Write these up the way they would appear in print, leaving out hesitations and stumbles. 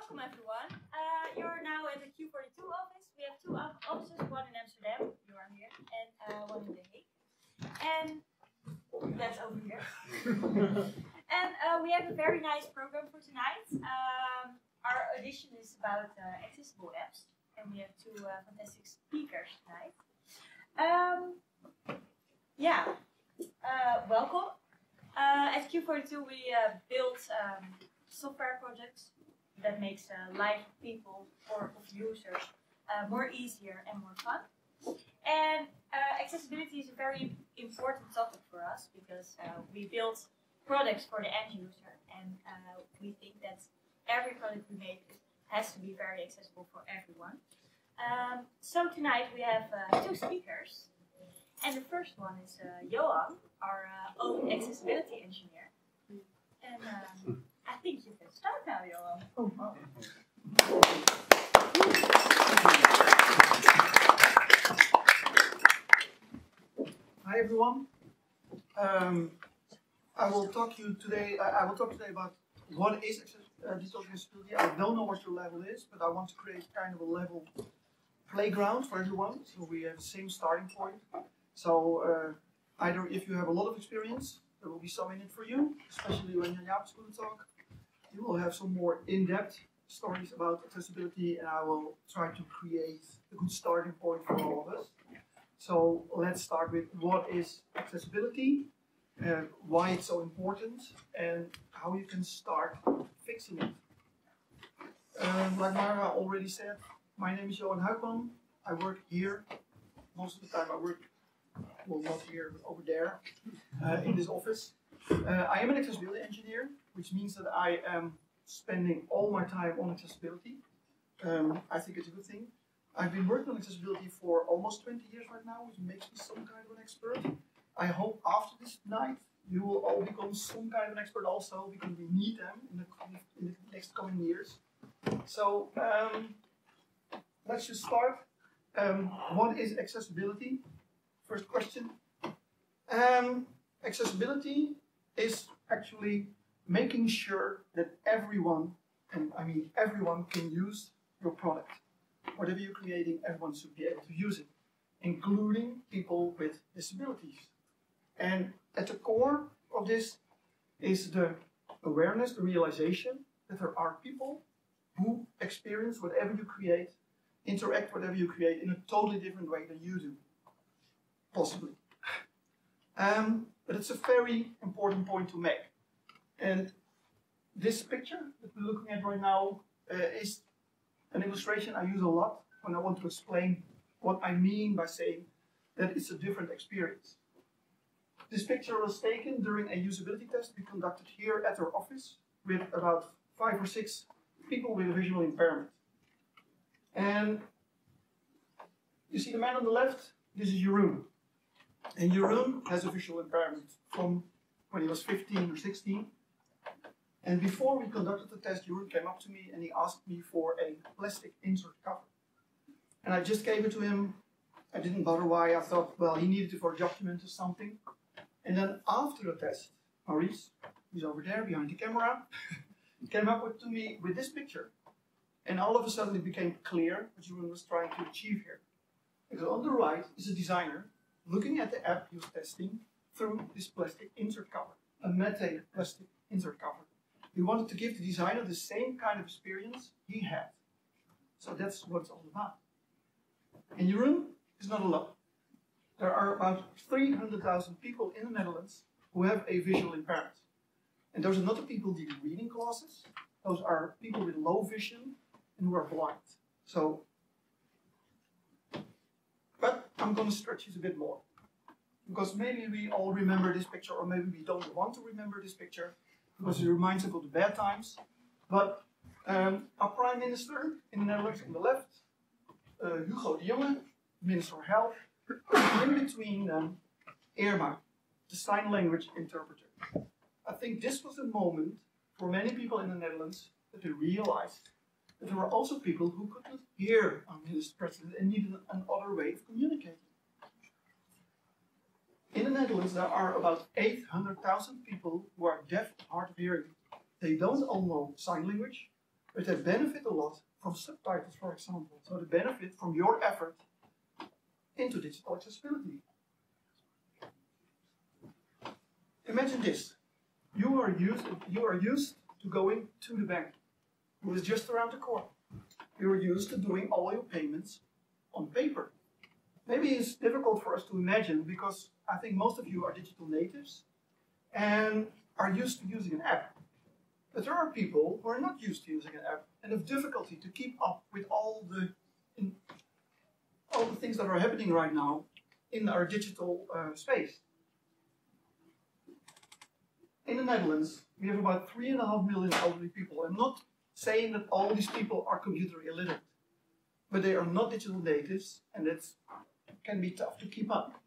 Welcome everyone. You're now at the Q42 office. We have two offices, one in Amsterdam, you are here, and one in The Hague. And that's over here. And we have a very nice program for tonight. Our audition is about accessible apps, and we have two fantastic speakers tonight. Welcome. At Q42 we build software projects that makes life of people or of users more easier and more fun. And accessibility is a very important topic for us because we build products for the end user, and we think that every product we make has to be very accessible for everyone. So tonight we have two speakers, and the first one is Johan, our own accessibility engineer. And I think you can start now, Johan. Oh, wow. Hi everyone. I will talk today about what is digital accessibility. I don't know what your level is, but I want to create kind of a level playground for everyone, so we have the same starting point. So either if you have a lot of experience, there will be some in it for you, especially when Jan Jaap is going to talk. You will have some more in-depth stories about accessibility, and I will try to create a good starting point for all of us. So let's start with what is accessibility, why it's so important, and how you can start fixing it. Like Mara already said, my name is Johan Huijkman. I work here. Most of the time I work, well, not here, but over there, in this office. I am an accessibility engineer, which means that I am spending all my time on accessibility. I think it's a good thing. I've been working on accessibility for almost 20 years right now, which makes me some kind of an expert. I hope after this night you will all become some kind of an expert also, because we need them in the next coming years. So let's just start. What is accessibility? First question. Accessibility is actually making sure that everyone, and I mean everyone, can use your product. Whatever you're creating, everyone should be able to use it, including people with disabilities. And at the core of this is the awareness, the realization that there are people who experience whatever you create, interact whatever you create in a totally different way than you do. Possibly. But it's a very important point to make. And this picture that we're looking at right now is an illustration I use a lot when I want to explain what I mean by saying that it's a different experience. This picture was taken during a usability test we conducted here at our office with about 5 or 6 people with a visual impairment. And you see the man on the left, this is Jeroen. And Jeroen has a visual impairment from when he was 15 or 16. And before we conducted the test, Jeroen came up to me and he asked me for a plastic insert cover. And I just gave it to him. I didn't bother why. I thought, well, he needed it for a document or something. And then after the test, Maurice, who's over there behind the camera, came up to me with this picture. And all of a sudden it became clear what Jeroen was trying to achieve here. Because on the right is a designer looking at the app he was testing through this plastic insert cover, a metated plastic insert cover. He wanted to give the designer the same kind of experience he had. So that's what it's all about. And Jeroen is not alone. There are about 300,000 people in the Netherlands who have a visual impairment. And those are not the people doing reading classes. Those are people with low vision and who are blind. So, but I'm going to stretch it a bit more. Because maybe we all remember this picture, or maybe we don't want to remember this picture, because it reminds us of the bad times. But our Prime Minister in the Netherlands on the left, Hugo de Jonge, Minister of Health, in between them, Irma, the sign language interpreter. I think this was a moment for many people in the Netherlands that they realized that there were also people who could not hear Mr. President and needed another way of communicating. In the Netherlands, there are about 800,000 people who are deaf and hard of hearing. They don't all know sign language, but they benefit a lot from subtitles, for example. So they benefit from your effort into digital accessibility. Imagine this. You are used to going to the bank, who is just around the corner. You are used to doing all your payments on paper. Maybe it's difficult for us to imagine because I think most of you are digital natives and are used to using an app. But there are people who are not used to using an app and have difficulty to keep up with all the things that are happening right now in our digital space. In the Netherlands, we have about 3.5 million elderly people. I'm not saying that all these people are computer illiterate, but they are not digital natives, and it can be tough to keep up.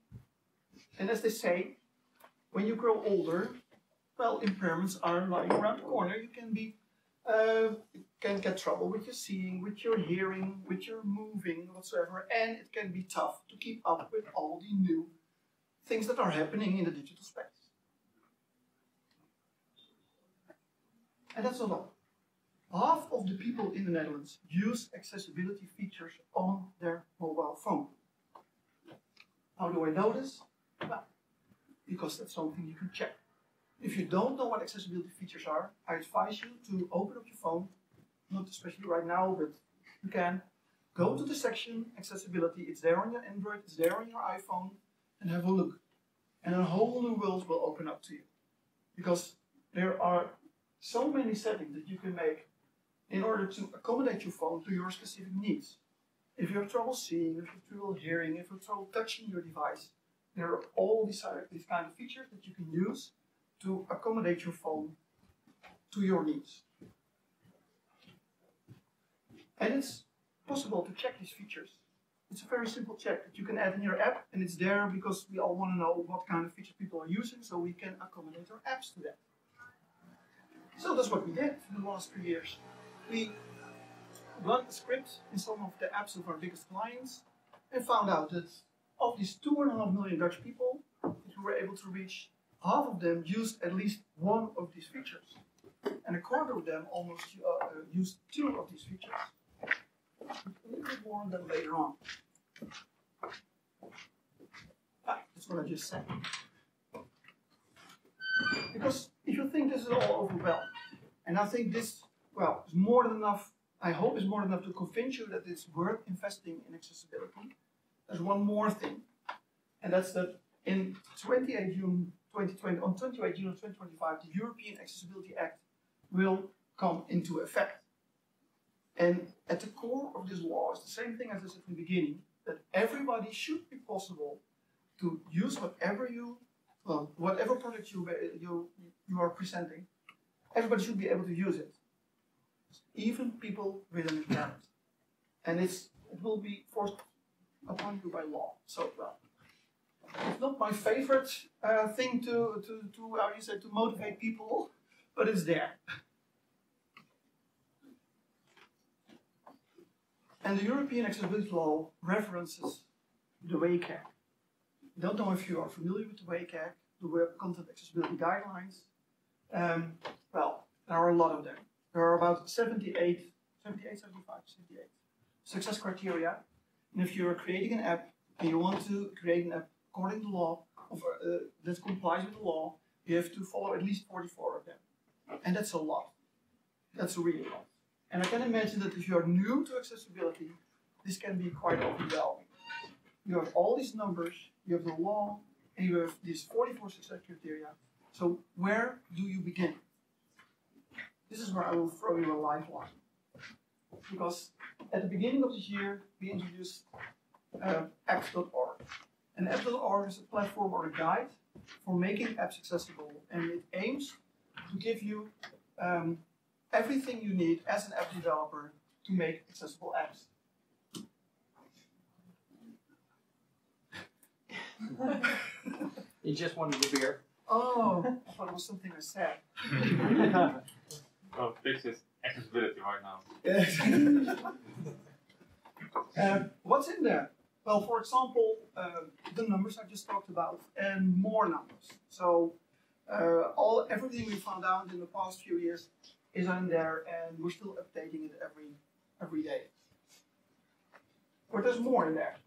And as they say, when you grow older, well, impairments are lying around the corner. You can get trouble with your seeing, with your hearing, with your moving, whatsoever, and it can be tough to keep up with all the new things that are happening in the digital space. And that's a lot. Half of the people in the Netherlands use accessibility features on their mobile phone. How do I know this? Well, because that's something you can check. If you don't know what accessibility features are, I advise you to open up your phone, not especially right now, but you can go to the section accessibility. It's there on your Android, it's there on your iPhone, and have a look. And a whole new world will open up to you. Because there are so many settings that you can make in order to accommodate your phone to your specific needs. If you have trouble seeing, if you have trouble hearing, if you have trouble touching your device, there are all these kind of features that you can use to accommodate your phone to your needs. And it's possible to check these features. It's a very simple check that you can add in your app, and it's there because we all want to know what kind of features people are using, so we can accommodate our apps to that. So that's what we did in the last 3 years. We run a script in some of the apps of our biggest clients and found out that of these 2.5 million Dutch people that we were able to reach, half of them used at least one of these features. And a quarter of them almost used 2 of these features. A little bit more on them later on. That's what I just said. Because if you think this is all overwhelmed, and I think this, well, is more than enough, I hope is more than enough to convince you that it's worth investing in accessibility. There's one more thing, and that's that in 28 June 2020, on 28 June 2025, the European Accessibility Act will come into effect. And at the core of this law is the same thing as I said at the beginning, that everybody should be possible to use whatever product you are presenting. Everybody should be able to use it, even people with an impairment. And it will be forced upon you by law. So, well, it's not my favorite thing to how you say, to motivate people, but it's there. And the European Accessibility Law references the WCAG. I don't know if you are familiar with the WCAG, the Web Content Accessibility Guidelines. Well, there are a lot of them. There are about 78 success criteria. And if you're creating an app and you want to create an app according to the law, that complies with the law, you have to follow at least 44 of them. And that's a lot. That's really a lot. And I can imagine that if you are new to accessibility, this can be quite overwhelming. You have all these numbers, you have the law, and you have these 44 success criteria. So where do you begin? This is where I will throw you a lifeline. Because at the beginning of this year, we introduced apps.org. And apps.org is a platform or a guide for making apps accessible. And it aims to give you everything you need as an app developer to make accessible apps. You just wanted the beer. Oh, I thought it was something I said. Oh, this is accessibility right now. What's in there? Well, for example, the numbers I just talked about, and more numbers. So everything we found out in the past few years is in there, and we're still updating it every day. But there's more in there.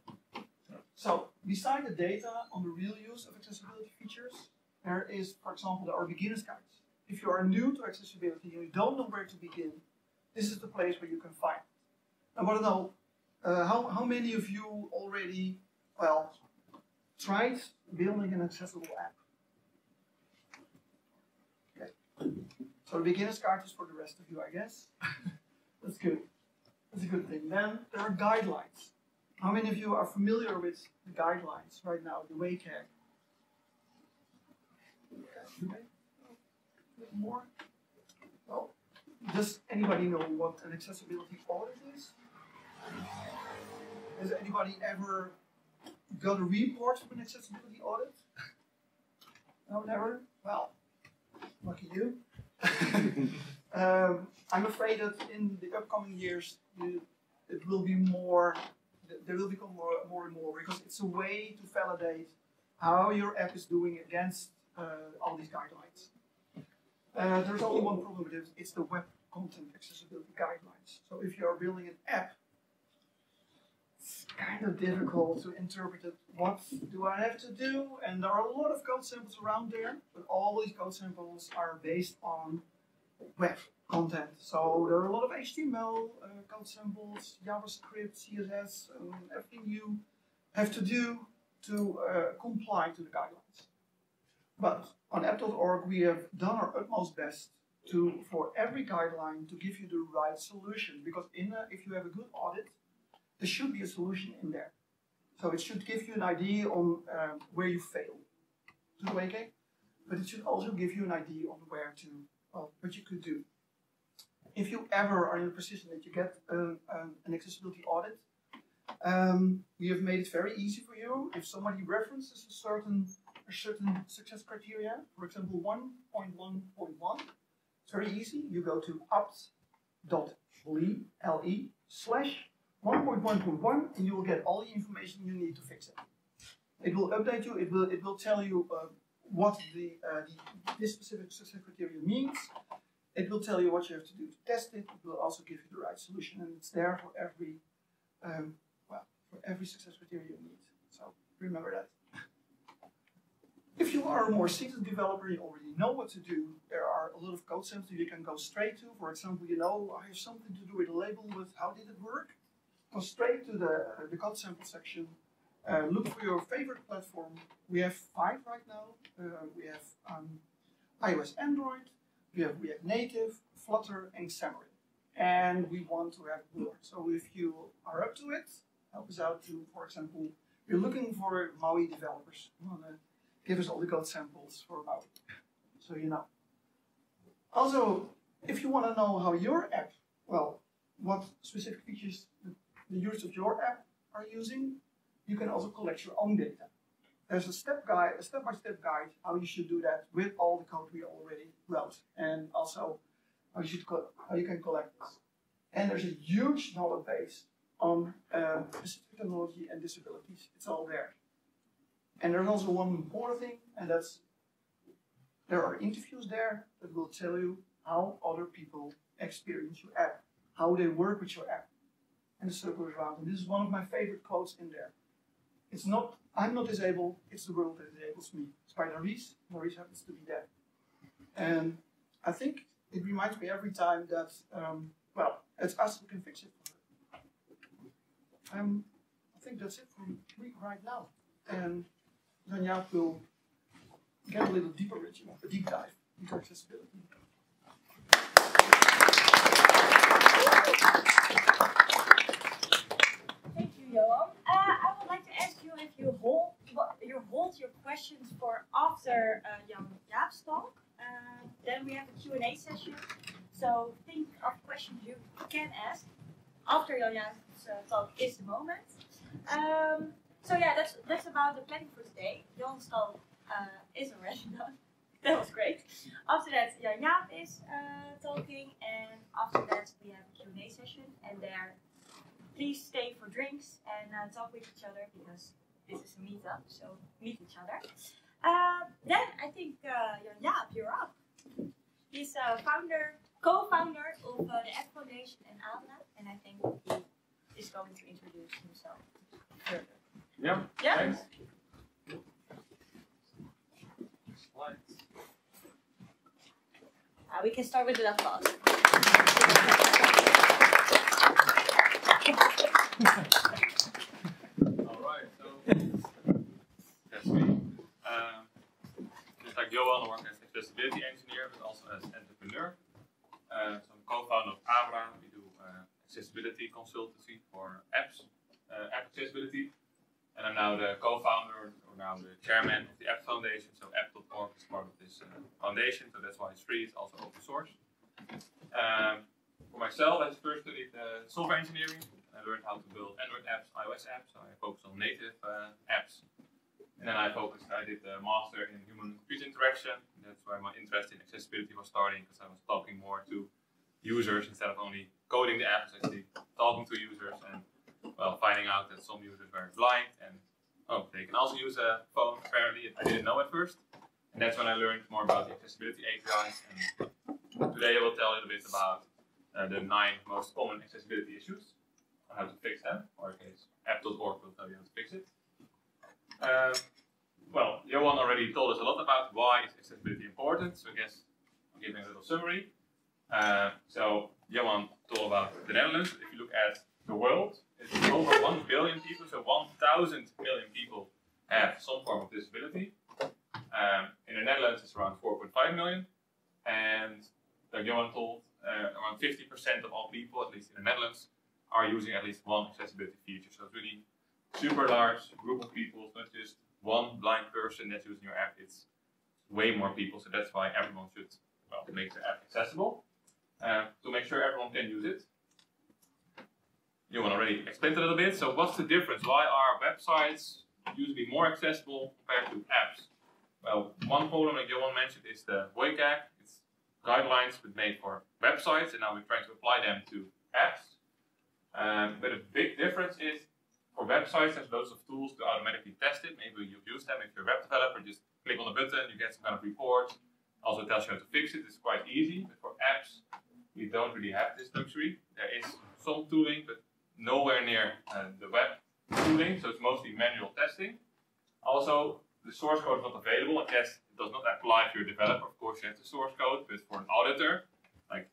So, beside the data on the real use of accessibility features, there is, for example, our beginner's guides. If you are new to accessibility and you don't know where to begin, this is the place where you can find it. I want to know, how many of you already, well, tried building an accessible app? Okay. So the beginner's guide is for the rest of you, I guess. That's good. That's a good thing. Then there are guidelines. How many of you are familiar with the guidelines right now, the WCAG? Okay. A bit more? Well, does anybody know what an accessibility audit is? Has anybody ever got a report from an accessibility audit? No, never? Well, lucky you. I'm afraid that in the upcoming years, it will be more. There will become more and more, because it's a way to validate how your app is doing against all these guidelines. There's only one problem with it. It's the web content accessibility guidelines. So if you are building an app, it's kind of difficult to interpret it. What do I have to do? And there are a lot of code samples around there, but all these code samples are based on web content. So there are a lot of HTML code samples, JavaScript, CSS, and everything you have to do to comply to the guidelines. But on app.org we have done our utmost best for every guideline to give you the right solution, because if you have a good audit, there should be a solution in there. So it should give you an idea on where you fail to the WCAG, but it should also give you an idea on what you could do. If you ever are in a position that you get an accessibility audit, we have made it very easy for you. If somebody references a certain success criteria, for example 1.1.1, it's very easy. You go to apt.ly/1.1.1 and you will get all the information you need to fix it. It will update you. It will tell you what this specific success criteria means. It will tell you what you have to do to test it. It will also give you the right solution, and it's there for every success criteria you need. So remember that. If you are a more seasoned developer, you already know what to do. There are a lot of code samples you can go straight to. For example, I have something to do with a label with how did it work? Go straight to the code sample section. Look for your favorite platform. We have 5 right now. We have iOS, Android. We have React Native, Flutter, and Xamarin. And we want to have more. So if you are up to it, help us out to, for example, we're looking for Maui developers. You want to give us all the code samples for Maui, so you know. Also, if you want to know how your app, what specific features the users of your app are using, you can also collect your own data. There's a step-by-step guide how you should do that with all the code we already wrote, and also how you can collect this. And there's a huge knowledge base on specific technology and disabilities. It's all there. And there's also one important thing, and that's there are interviews there that will tell you how other people experience your app, how they work with your app, and the circle around. And this is one of my favorite quotes in there. It's not, I'm not disabled, it's the world that enables me. It's by Maurice. Maurice happens to be there. And I think it reminds me every time that, it's us who can fix it for her. I think that's it for me right now. And Jan Jaap will get a little deeper with you, a deep dive into accessibility. Thank you, Johan. I would like to ask you if you hold your questions for after Jan Jaap's talk. Then we have a Q&A session. So think of questions you can ask after Jan Jaap's talk is the moment. So yeah, that's about the planning for today. Johan's talk is already done. That was great. After that, Jan Jaap is talking, and after that we have a Q&A session. And there, please stay for drinks and talk with each other, because this is a meetup, so meet each other. Then I think Jan Jaap, you're up. He's founder, co-founder of the App Foundation in Abra, and I think he is going to introduce himself further. Yeah, Yeah. thanks. Slides. We can start with the applause. Alright, so that's me. Just like Johan, I work as accessibility engineer, but also as entrepreneur. So I'm co-founder of Abra. We do accessibility consultancy for apps, app accessibility. And I'm now the co-founder, or now the chairman of the App Foundation. So app.org is part of this foundation, so that's why it's free. It's also open source. For myself, I first studied software engineering. I learned how to build Android apps, iOS apps. So I focused on native apps. And then I did a master in human-computer interaction. That's where my interest in accessibility was starting, because I was talking more to users instead of only coding the apps, actually talking to users and finding out that some users were blind and they can also use a phone. Apparently, I didn't know at first. And that's when I learned more about the accessibility APIs. And today I will tell a little bit about the 9 most common accessibility issues, on how to fix them, or in case app.org will tell you how to fix it. Johan already told us a lot about why is accessibility important, so I guess I'll give him a little summary. So Johan told about the Netherlands. If you look at the world, it's over 1 billion people, so 1,000 million people have some form of disability. In the Netherlands, it's around 4.5 million, and like Johan told, around 50% of all people, at least in the Netherlands, are using at least one accessibility feature. So it's really super large group of people. It's not just one blind person that's using your app. It's way more people. So that's why everyone should make the app accessible to make sure everyone can use it. Johan already explained a little bit. So what's the difference? Why are websites usually more accessible compared to apps? Well, one problem that Johan mentioned is the Huijkman. It's guidelines but made for websites, and now we're trying to apply them to apps. But a big difference is for websites, there's loads of tools to automatically test it. Maybe you've used them. If you're a web developer, just click on the button, you get some kind of report. Also tells you how to fix it. It's quite easy. But for apps, we don't really have this luxury. There is some tooling, but nowhere near the web tooling. So it's mostly manual testing. Also, the source code is not available. I guess it does not apply if you're a developer. Of course, you have the source code, but for an auditor, like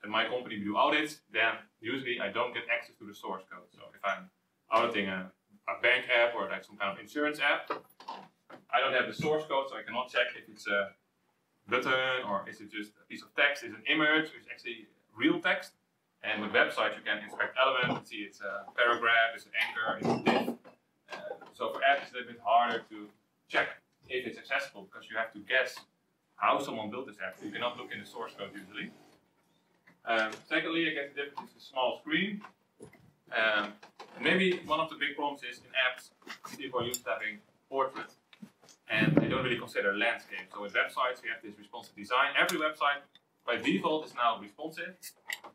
in my company we do audits, then usually I don't get access to the source code. So if I'm auditing a bank app or like some kind of insurance app, I don't have the source code, so I cannot check if it's a button or is it just a piece of text, is it an image, or is it actually real text. And with websites you can inspect elements and see it's a paragraph, it's an anchor, it's a div. So for apps it's a little bit harder to check if it's accessible, because you have to guess how someone built this app. You cannot look in the source code usually. Secondly, I guess the difference is the small screen. Maybe one of the big problems is in apps, people are used to having portraits and they don't really consider landscape. So with websites, we have this responsive design. Every website by default is now responsive.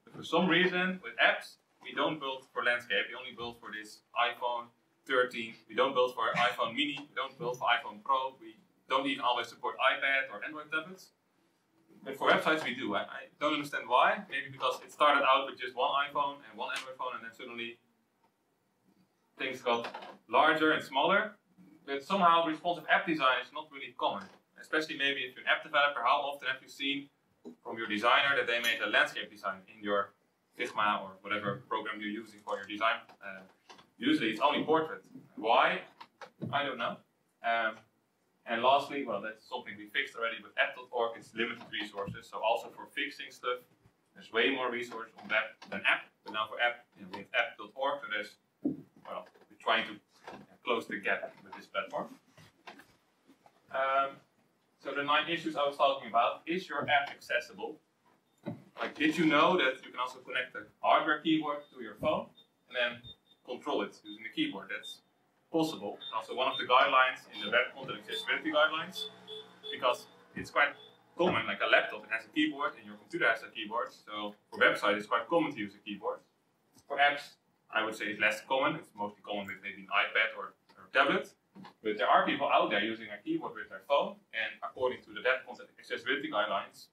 But for some reason, with apps, we don't build for landscape. We only build for this iPhone 13. We don't build for iPhone mini. We don't build for iPhone Pro. We don't even always support iPad or Android tablets. But for websites we do. I don't understand why. Maybe because it started out with just one iPhone and one Android phone, and then suddenly things got larger and smaller. But somehow responsive app design is not really common. Especially maybe if you're an app developer, how often have you seen from your designer that they made a landscape design in your Figma or whatever program you're using for your design? Usually it's only portrait. Why? I don't know. And lastly, well, that's something we fixed already with app.org, it's limited resources. So also for fixing stuff, there's way more resources on web than app. But now for app, we have app.org, so there's, we're trying to close the gap with this platform. So the 9 issues I was talking about, is your app accessible? Like, did you know that you can also connect the hardware keyboard to your phone and then control it using the keyboard? That's possible. It's also one of the guidelines in the web content accessibility guidelines, because it's quite common, like a laptop, it has a keyboard and your computer has a keyboard. So for websites, it's quite common to use a keyboard. For apps, I would say it's less common. It's mostly common with maybe an iPad or tablet. But there are people out there using a keyboard with their phone, and according to the web content accessibility guidelines,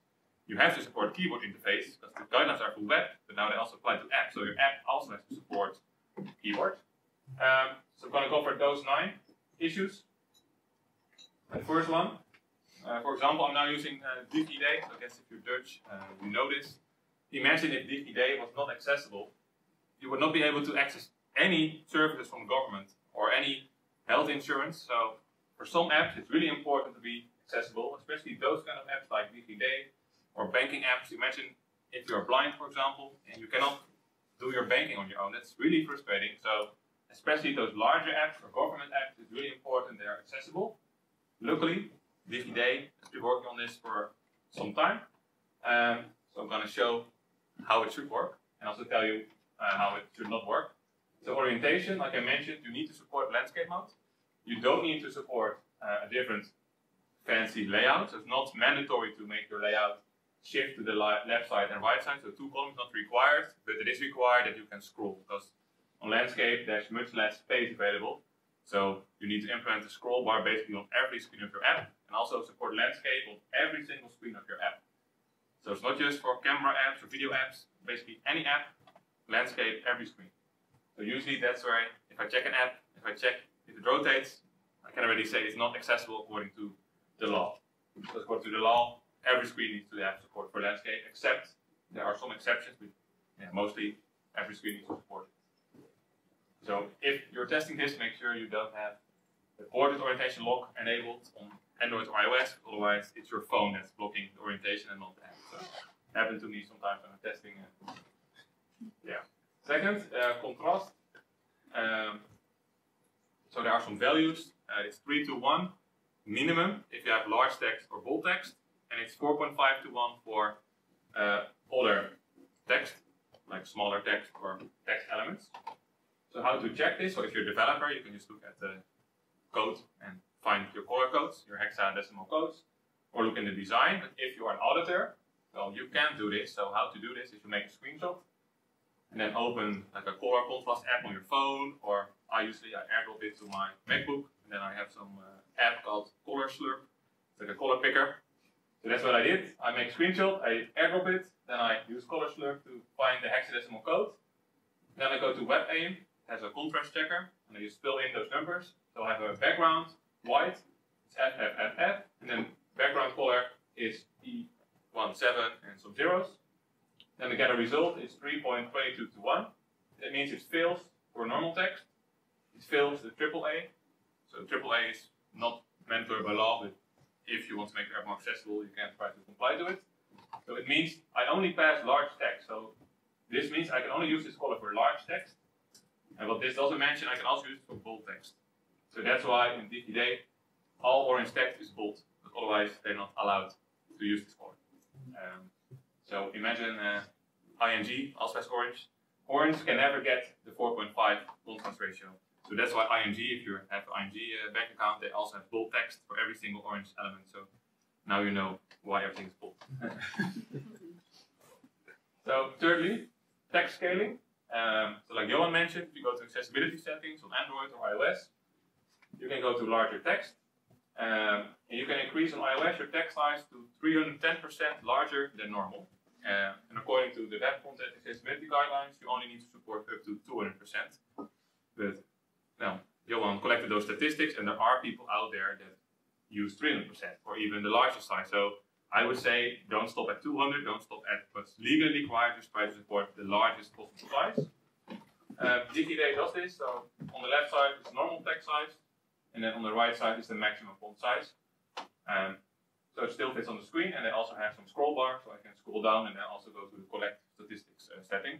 you have to support keyboard interface because the guidelines are for web, but now they also apply to apps. So your app also has to support keyboard. So I'm going to go for those 9 issues. The first one, for example, I'm now using DigiD. So I guess if you're Dutch, you know this. Imagine if DigiD was not accessible, you would not be able to access any services from the government or any health insurance. So for some apps, it's really important to be accessible, especially those kind of apps like DigiD or banking apps. Imagine if you're blind, for example, and you cannot do your banking on your own. That's really frustrating. So especially those larger apps or government apps, it's really important they are accessible. Luckily, DigiD has been working on this for some time. So I'm going to show how it should work and also tell you how it should not work. So orientation, like I mentioned, you need to support landscape mode. You don't need to support a different fancy layout. So it's not mandatory to make your layout shift to the left side and right side. So 2 columns not required, but it is required that you can scroll because on landscape there's much less space available. So you need to implement a scroll bar basically on every screen of your app and also support landscape on every single screen of your app. So it's not just for camera apps or video apps, basically any app, landscape, every screen. So usually that's where if I check an app, if I check if it rotates, I can already say it's not accessible according to the law. So according to the law, every screen needs to have support for landscape, except there are some exceptions, but mostly every screen needs to support it. So if you're testing this, make sure you don't have the portrait orientation lock enabled on Android or iOS, otherwise it's your phone that's blocking the orientation and not the app. So it happened to me sometimes when I'm testing. Second, contrast. So there are some values. It's 3 to 1 minimum if you have large text or bold text, and it's 4.5 to 1 for other text, like smaller text or text elements. So how to check this? So if you're a developer, you can just look at the code and find your color codes, your hexadecimal codes, or look in the design. But if you are an auditor, well, you can do this. So how to do this is you make a screenshot and then open like a color contrast app on your phone, or I airdrop it to my MacBook, and then I have some app called Color Slurp. It's like a color picker. So that's what I did. I make a screenshot, I airdrop it, then I use Color Slurp to find the hexadecimal code. Then I go to WebAIM, it has a contrast checker, and I just fill in those numbers. So I have a background, white, it's FFFF, and then background color is E17 and some zeros. Then I get a result, it's 3.22 to 1. That means it fails for normal text. It fails the AAA. So AAA is not mandatory by law, but if you want to make the app more accessible, you can try to comply to it. So it means I only pass large text. So this means I can only use this color for large text. And what this doesn't mention, I can also use it for bold text. So that's why in DigiD, all orange text is bold, but otherwise they're not allowed to use this color. So imagine ING, also has orange. Orange can never get the 4.5 contrast ratio. So that's why ING, if you have ING bank account, they also have bold text for every single orange element. So now you know why everything is bold. So thirdly, text scaling. So like Johan mentioned, if you go to accessibility settings on Android or iOS, you can go to larger text. And you can increase on iOS your text size to 310% larger than normal. And according to the Web Content Accessibility Guidelines, you only need to support up to 200%. But now, Johan collected those statistics, and there are people out there that use 300% or even the larger size. So I would say don't stop at 200, don't stop at what's legally required, just try to support the largest possible size. DigiD does this, so on the left side is normal text size, and then on the right side is the maximum font size. So it still fits on the screen, and they also have some scroll bar, so I can scroll down and then also go to the collect statistics setting.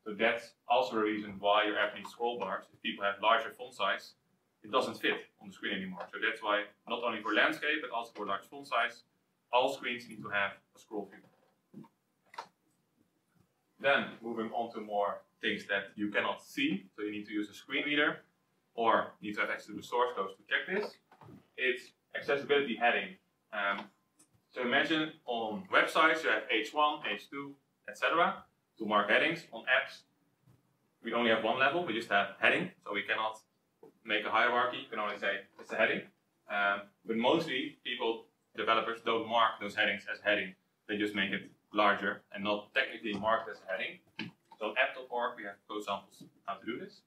So that's also a reason why your app needs scroll bars. If people have larger font size, it doesn't fit on the screen anymore. So that's why not only for landscape, but also for large font size, all screens need to have a scroll view. Then moving on to more things that you cannot see, so you need to use a screen reader, or need to have access to the source codes to check this. It's accessibility heading. So imagine on websites you have H1, H2, etc. to mark headings. On apps, we only have one level, we just have heading, so we cannot make a hierarchy, you can only say it's a heading. But mostly people, developers, don't mark those headings as heading. they just make it larger and not technically marked as a heading. So on app.org we have code samples how to do this.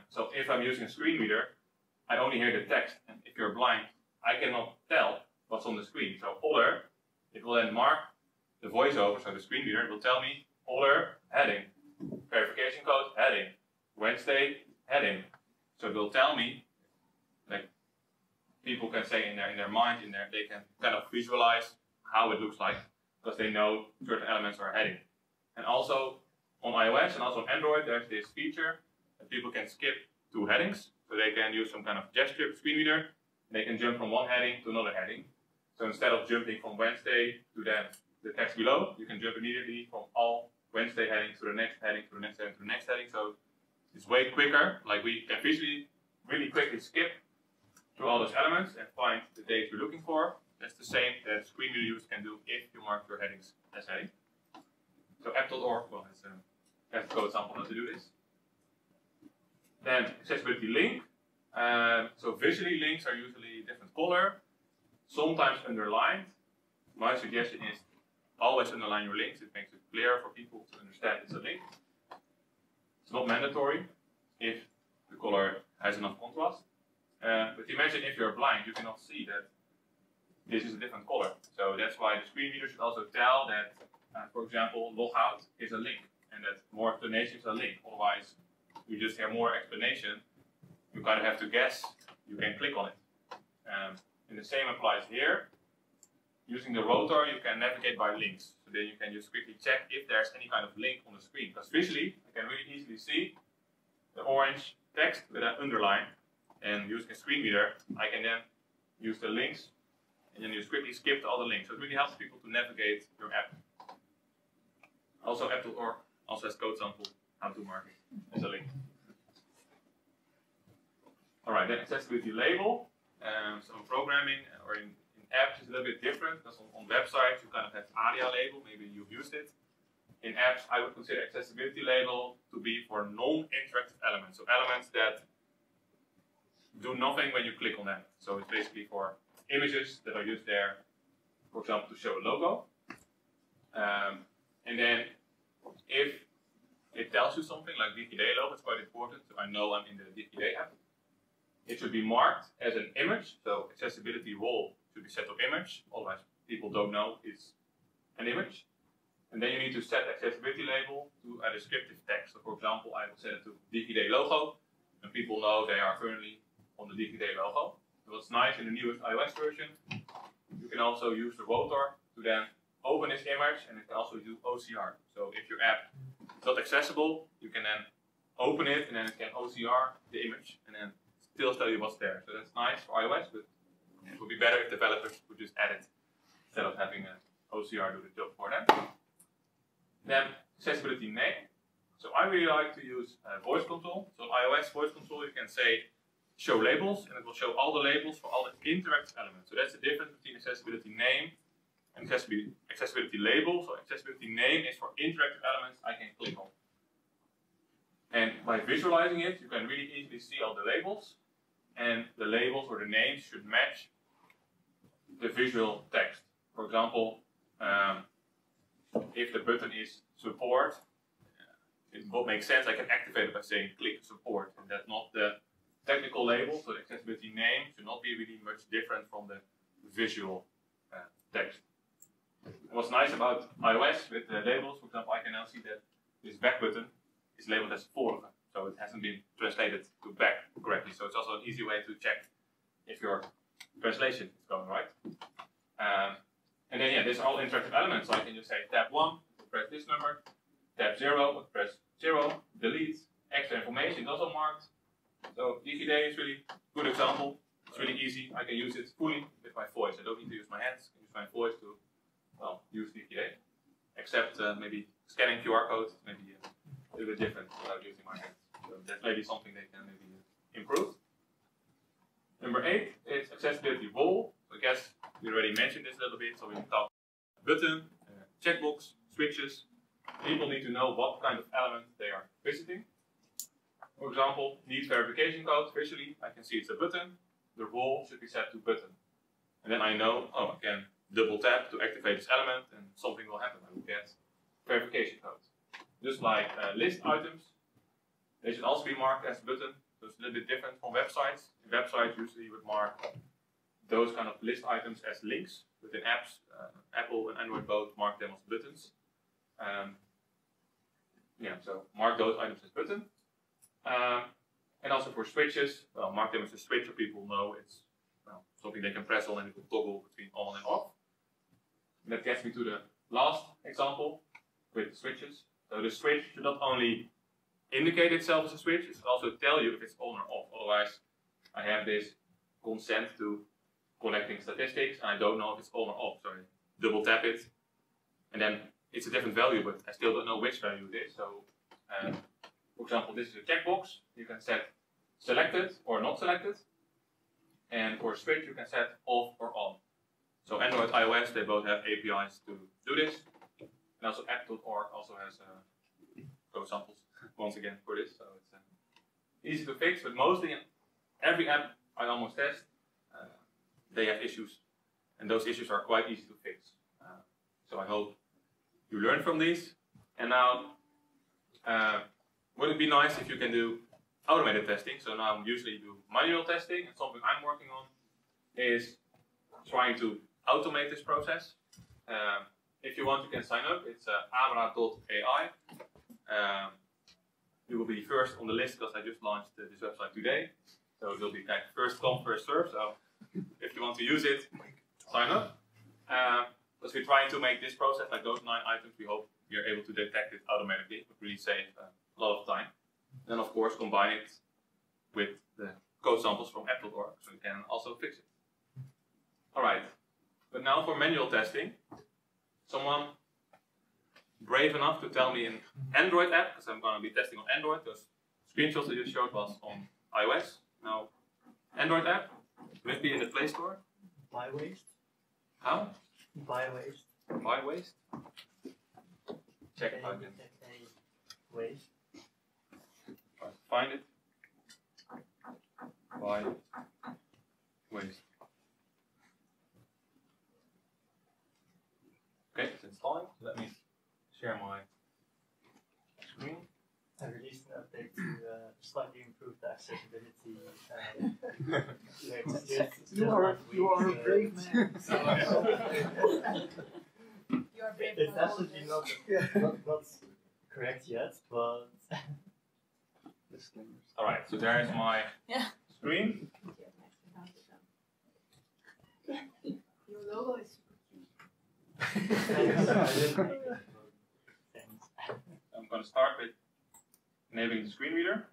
So if I'm using a screen reader, I only hear the text, and if you're blind, I cannot tell what's on the screen. So other, it will then mark the voiceover, so the screen reader will tell me other heading, verification code heading, Wednesday heading. So it will tell me, like people can say in their mind, they can kind of visualize how it looks like because they know certain elements are heading. And also on iOS and also on Android, there's this feature that people can skip 2 headings. So they can use some kind of gesture screen reader, and they can jump from one heading to another heading. So instead of jumping from Wednesday to then the text below, you can jump immediately from all Wednesday headings to the next heading, to the next heading, to the next heading. So it's way quicker. Like we can visually really quickly skip through all those elements and find the dates we're looking for. That's the same that screen reader users can do if you mark your headings as heading. So app.org has a code sample how to do this. Then accessibility link. So visually links are usually different color, sometimes underlined. My suggestion is always underline your links. It makes it clear for people to understand it's a link. It's not mandatory if the color has enough contrast. But imagine if you're blind, you cannot see that this is a different color. So that's why the screen reader should also tell that, for example, logout is a link, and that more explanation is a link. Otherwise, you just hear more explanation. You kind of have to guess. You can click on it. And the same applies here. Using the rotor, you can navigate by links. So then you can just quickly check if there's any kind of link on the screen. Because visually, I can really easily see the orange text with an underline. And using a screen reader, I can then use the links and then just quickly skip to all the links. So it really helps people to navigate your app. Also, app.org also has code sample how to mark it as a link. Alright, then accessibility label. So in programming or in apps is a little bit different because on websites you kind of have ARIA label, maybe you've used it. In apps, I would consider accessibility label to be for non-interactive elements. So elements that do nothing when you click on them. So it's basically for images that are used there, for example, to show a logo. And then if it tells you something like DigiD logo, it's quite important. So I know I'm in the DigiD app. It should be marked as an image. So accessibility role should be set to image. Otherwise, people don't know it's an image. And then you need to set accessibility label to a descriptive text. So for example, I will set it to DigiD logo, and people know they are currently on the DigiD logo. So what's nice in the newest iOS version, you can also use the rotor to then open this image, and it can also do OCR. So if your app is not accessible, you can then open it, and then it can OCR the image, and then still tell you what's there. So that's nice for iOS, but it would be better if developers would just add it instead of having an OCR do the job for them. Then accessibility name. So I really like to use voice control. So iOS voice control, you can say show labels, and it will show all the labels for all the interactive elements. So that's the difference between accessibility name and accessibility label. So accessibility name is for interactive elements I can click on. And by visualizing it, you can really easily see all the labels. And the labels or the names should match the visual text. For example, if the button is support, it will make sense. I can activate it by saying click support. And that's not the technical label, so the accessibility name should not be really much different from the visual text. And what's nice about iOS with the labels, for example, I can now see that this back button is labeled as vorige, so it hasn't been translated to back correctly. So it's also an easy way to check if your translation is going right. And then this are all interactive elements, so I can just say tab 1, press this number, tab 0, press 0, delete, extra information is also marked. So DigiD is really a good example. It's really easy. I can use it fully with my voice. I don't need to use my hands. I can use my voice to, well, use DigiD. Except maybe scanning QR codes, maybe a little bit different without using my hands. So that's maybe something they can maybe improve. Number 8 is accessibility role. So I guess we already mentioned this a little bit. So we talk button, checkbox, switches. People need to know what kind of element they are visiting. For example, needs verification code. Visually, I can see it's a button. The role should be set to button. And then I know, oh, I can double tap to activate this element and something will happen. I will get verification code. Just like list items, they should also be marked as a button. So it's a little bit different from websites. In websites, usually you would mark those kind of list items as links. Within apps, Apple and Android both mark them as buttons. So mark those items as button. And also for switches, well, mark them as a switch so people know it's something they can press on and it will toggle between on and off. And that gets me to the last example with switches. So the switch should not only indicate itself as a switch, it should also tell you if it's on or off. Otherwise, I have this consent to collecting statistics and I don't know if it's on or off. So I double tap it and then it's a different value, but I still don't know which value it is. So, for example, this is a checkbox. You can set selected or not selected. And for a switch, you can set off or on. So Android, iOS, they both have APIs to do this. And also app.org also has code samples once again for this. So it's easy to fix, but mostly in every app I almost test, they have issues. And those issues are quite easy to fix. So I hope you learn from these. And now, would it be nice if you can do automated testing? So now usually do manual testing, and something I'm working on is trying to automate this process. If you want, you can sign up. It's abra.ai. You will be first on the list because I just launched this website today. So it will be like first come, first serve. So if you want to use it, sign up. Because we're trying to make this process, like those 9 items, we hope you're able to detect it automatically. It would really save a lot of time. Then of course combine it with the code samples from app.org so you can also fix it. Alright, but now for manual testing. Someone brave enough to tell me an Android app, because I'm going to be testing on Android. Those screenshots I just showed was on iOS. Now, Android app, will it be in the Play Store? Buy waste. How? Buy waste. Buy waste? Check if I can waste. Find it. Buy waste. Okay, it's installing. Let me share my screen. I released an update to slightly improve the accessibility. You are a brave man. You are brave. It's absolutely not correct yet, but. Alright, so there is my screen. Your logo is I'm going to start with enabling the screen reader.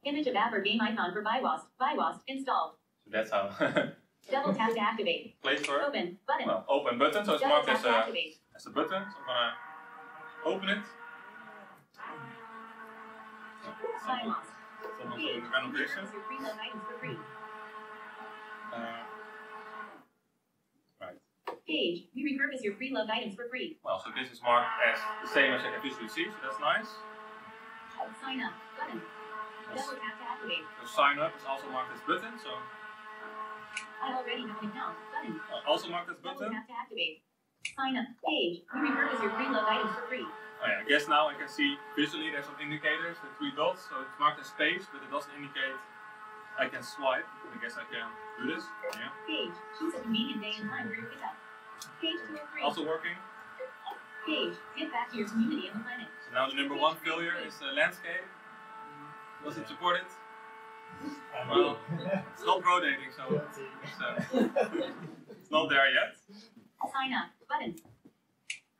Image of app or game icon for ByWasp. ByWasp installed. So that's how. Double tap to activate. Play Store. Open button. Well, open button, so it's Double marked tap as to a activate. button. So I'm going to open it. ByWasp. Someone's Page. doing the annotation. Your preload items for free. Right. Page. We repurpose your preload items for free. Well, so this is marked as the same as I can visually see, so that's nice. Sign up button. Yes. Double tap to activate. So sign up is also marked as button, so I already have an account button. also marked as Double button. tap to activate. Sign up page. We repurpose your preload items for free. Oh yeah, I guess now I can see visually there's some indicators, the 3 dots, so it's marked as space, but it doesn't indicate I can swipe. I guess I can do this. Yeah. Page. Choose a convenient day and time for your pickup. Page 203. Also working. Page. Give back to your community and the planet. So now the number 1 failure is landscape. Was it supported? Well, it's not pro dating, so it's not there yet. Sign up button.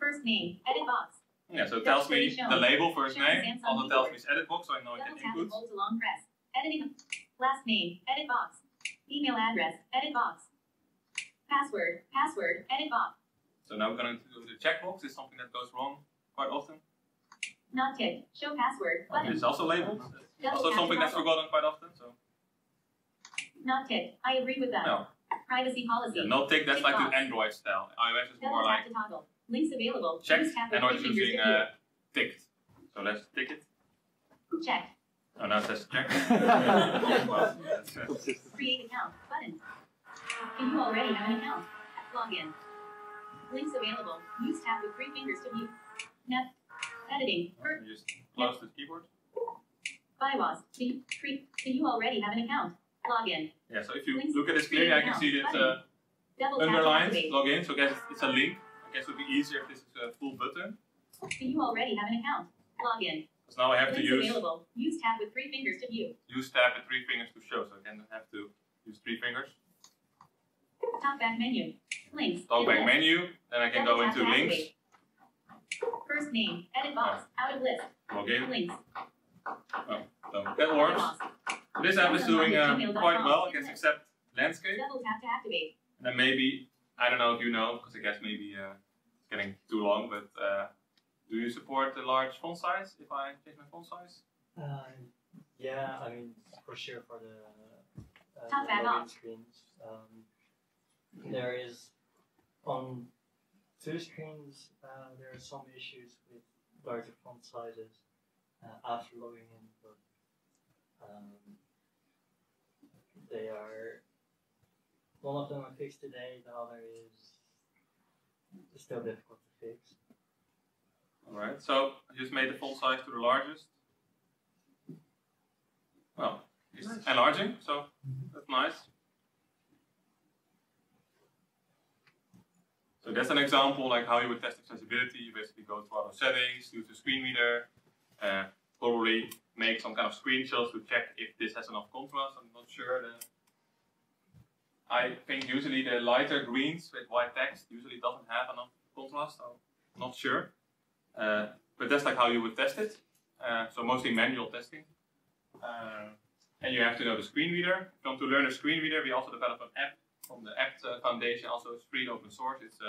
First name. Edit box. Yeah, so it tells me the label first name, also tells me it's edit box, so I know I Double can tap and input. hold to long press. Editing. Last name. Edit box. Email address. Edit box. Password. Password. Edit box. So now we're going to do the checkbox. It's something that goes wrong quite often. Not ticked. Show password button. It's also labeled. Double Also tap something to that's toggle. forgotten quite often. So Not ticked. I agree with that. no, Privacy policy. yeah, no tick. That's like the Tick box. Android style. iOS is Double more tap like to toggle. Links available. checked. Use tap with Android is three fingers using to view. ticked. So let's tick it. Check. Oh, now it says check. Create account button. Do you already have an account? Log in. Links available. Use tab with 3 fingers to view. Editing. You just close the keyboard. Bylaws. Do you already have an account? Log in. Yeah, so if you Links, look at this clearly, I can see that Double tap to underlined activate. log in, so I guess it's a link. I guess it would be easier if this is a full button. Do you already have an account? Log in. Because now I have to Links use available. Use tab with 3 fingers to view. tab with 3 fingers to show, so I can have to use 3 fingers. Top back menu. Links. Talkback list. menu, then I can Double go tap into to links, activate. First name. Edit box. Out of list. log in. Links. So that works. Bylaws. This app is doing quite well, I guess, except landscape. Double tap to activate. And then maybe, I don't know if you know, because I guess maybe it's getting too long, but do you support the large font size if I change my font size? Yeah, I mean, for sure for the Top back login off. screens. There is, on 2 screens, there are some issues with larger font sizes after logging in, but they are, one of them I fixed today, the other is still difficult to fix. Alright, so I just made the font size to the largest. Well, it's enlarging, so that's nice. So that's an example like how you would test accessibility. You basically go to other settings, use the screen reader, probably make some kind of screenshots to check if this has enough contrast. I'm not sure. I think usually the lighter greens with white text usually doesn't have enough contrast, so I'm not sure. But that's like how you would test it. So mostly manual testing. And you have to know the screen reader. If you want to learn a screen reader, we also developed an app from the App Foundation. Also, it's free open source. It's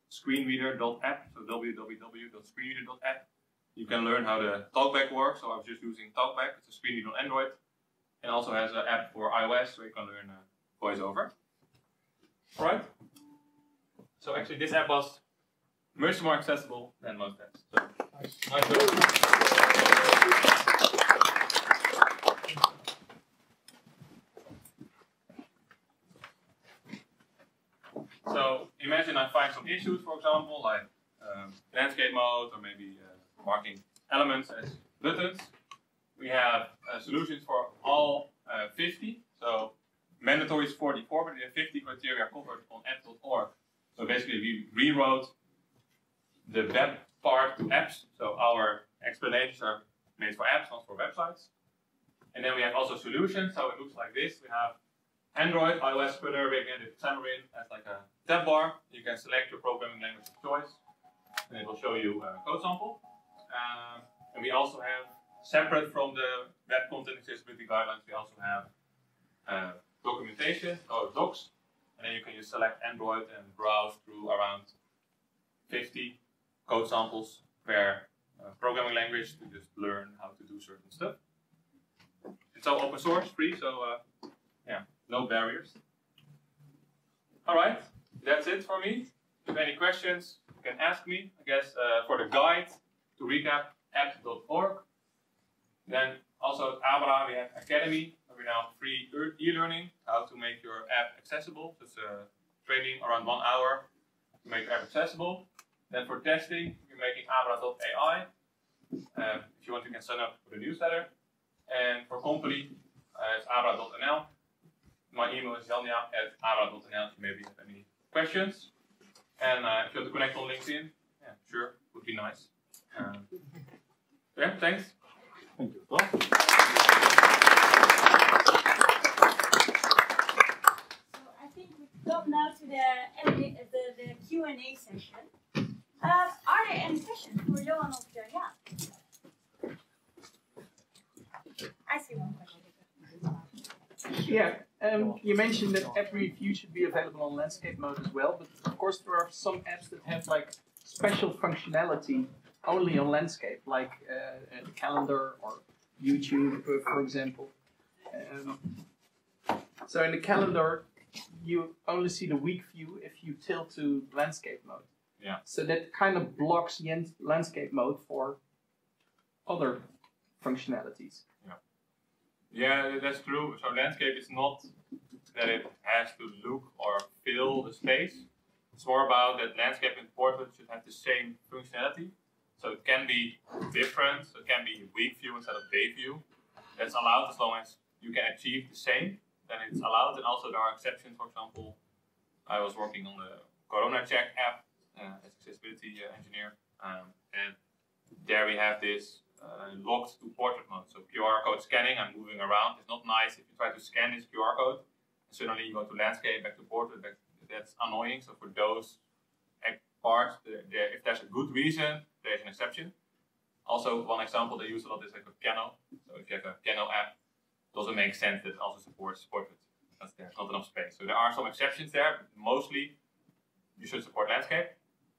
screenreader.app, so www.screenreader.app. You can learn how the TalkBack works. So I was just using TalkBack. It's a screen reader on Android, and also has an app for iOS where you can learn VoiceOver. All right. So actually, this app was much more accessible than most apps. So nice work. So imagine I find some issues, for example, like landscape mode or maybe marking elements as buttons. We have solutions for all 50. So mandatory is 44, but the 50 criteria are covered on app.org. So basically we rewrote the web part to apps. So our explanations are made for apps, not for websites. And then we have also solutions. So it looks like this. We have Android, iOS, Twitter, we can get Xamarin as like a tab bar. You can select your programming language of choice, and it will show you a code sample. And we also have, separate from the web content accessibility guidelines, we also have documentation, or docs, and then you can just select Android and browse through around 50 code samples per programming language to just learn how to do certain stuff. It's all open source, free, so yeah, no barriers. Alright, that's it for me. If you have any questions, you can ask me. I guess for the guide, to recap, app.org. Then also at Abra we have Academy, where we now have free e-learning, how to make your app accessible. Just training around 1 hour to make your app accessible. Then for testing, we're making abra.ai. If you want, you can sign up for the newsletter. And for company, it's abra.nl. My email is janjaap@abra.nl if you maybe have any questions. And if you want to connect on LinkedIn, yeah, sure, would be nice. Yeah, thanks. Thank you. So I think we come now to the Q&A session. Are there any questions for Johan or Jan Jaap? I see one question. Yeah, you mentioned that app review should be available on landscape mode as well, but of course there are some apps that have like special functionality only on landscape, like the calendar or YouTube, for example. So in the calendar, you only see the week view if you tilt to landscape mode. Yeah. So that kind of blocks landscape mode for other functionalities. Yeah. Yeah, that's true. So landscape is not that it has to look or fill the space. It's more about that landscape and portrait should have the same functionality. So it can be different, so it can be weak view instead of day view. That's allowed as long as you can achieve the same, then it's allowed. And also there are exceptions. For example, I was working on the Corona Check app as accessibility engineer, and there we have this locked to portrait mode. So QR code scanning and moving around is not nice if you try to scan this QR code and suddenly you go to landscape, back to portrait, that's annoying. So for those parts, if there's a good reason, there's an exception. Also, one example they use a lot is like a piano. So if you have a piano app, it doesn't make sense that it also supports portrait because there's not enough space. So there are some exceptions there, but mostly you should support landscape.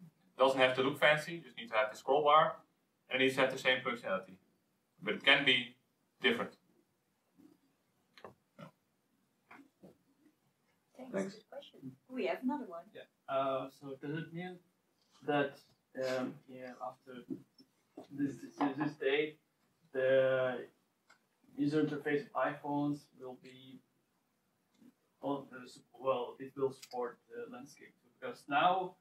It doesn't have to look fancy, you just need to have the scroll bar and it needs to have the same functionality. But it can be different. Thanks. Good question. We have another one. Yeah. So does it mean that after this day, the user interface of iPhones will be it will support the landscape because now.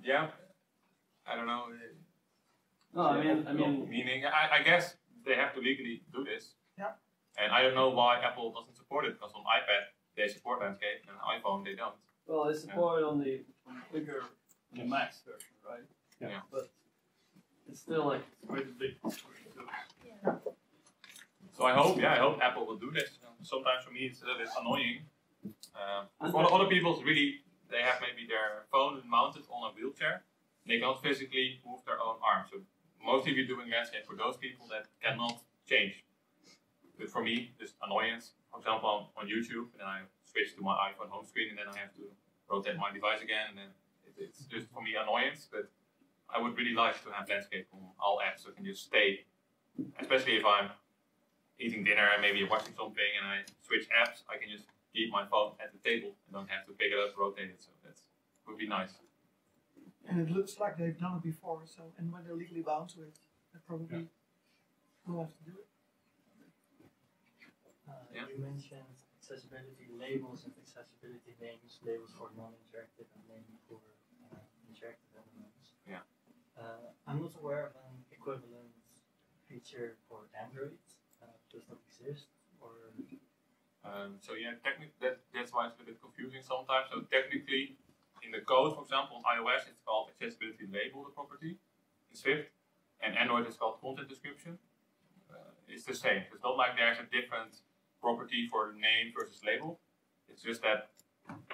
Yeah, I don't know. No, I mean, meaning I guess they have to legally do this. Yeah. And I don't know why Apple doesn't support it because on iPad they support landscape and on iPhone they don't. Well, they support it on the bigger Max version, right? Yeah. But it's still like quite a big version too. Yeah. So I hope Apple will do this. Sometimes for me it's a little bit annoying. For other people, it's really they have maybe their phone mounted on a wheelchair. They cannot physically move their own arm. So mostly if you're doing landscape for those people that cannot change. But for me, just annoyance. For example, on YouTube, and then I switch to my iPhone home screen, and then I have to rotate my device again, and then it's just for me annoyance. But I would really like to have landscape on all apps, so I can just stay. Especially if I'm eating dinner and maybe watching something, and I switch apps, I can just keep my phone at the table and don't have to pick it up, rotate it. So that would be nice. And it looks like they've done it before, so and when they're legally bound to it, they probably will have to do it. You mentioned accessibility labels and accessibility names, labels for non-interactive and names for interactive elements. Yeah. I'm not aware of an equivalent feature for Android. Does that exist? Or So yeah, that's why it's a bit confusing sometimes. So technically, in the code, for example, on iOS it's called accessibility label, the property, in Swift, and Android is called content description. It's the same. It's not like there's a different property for name versus label. It's just that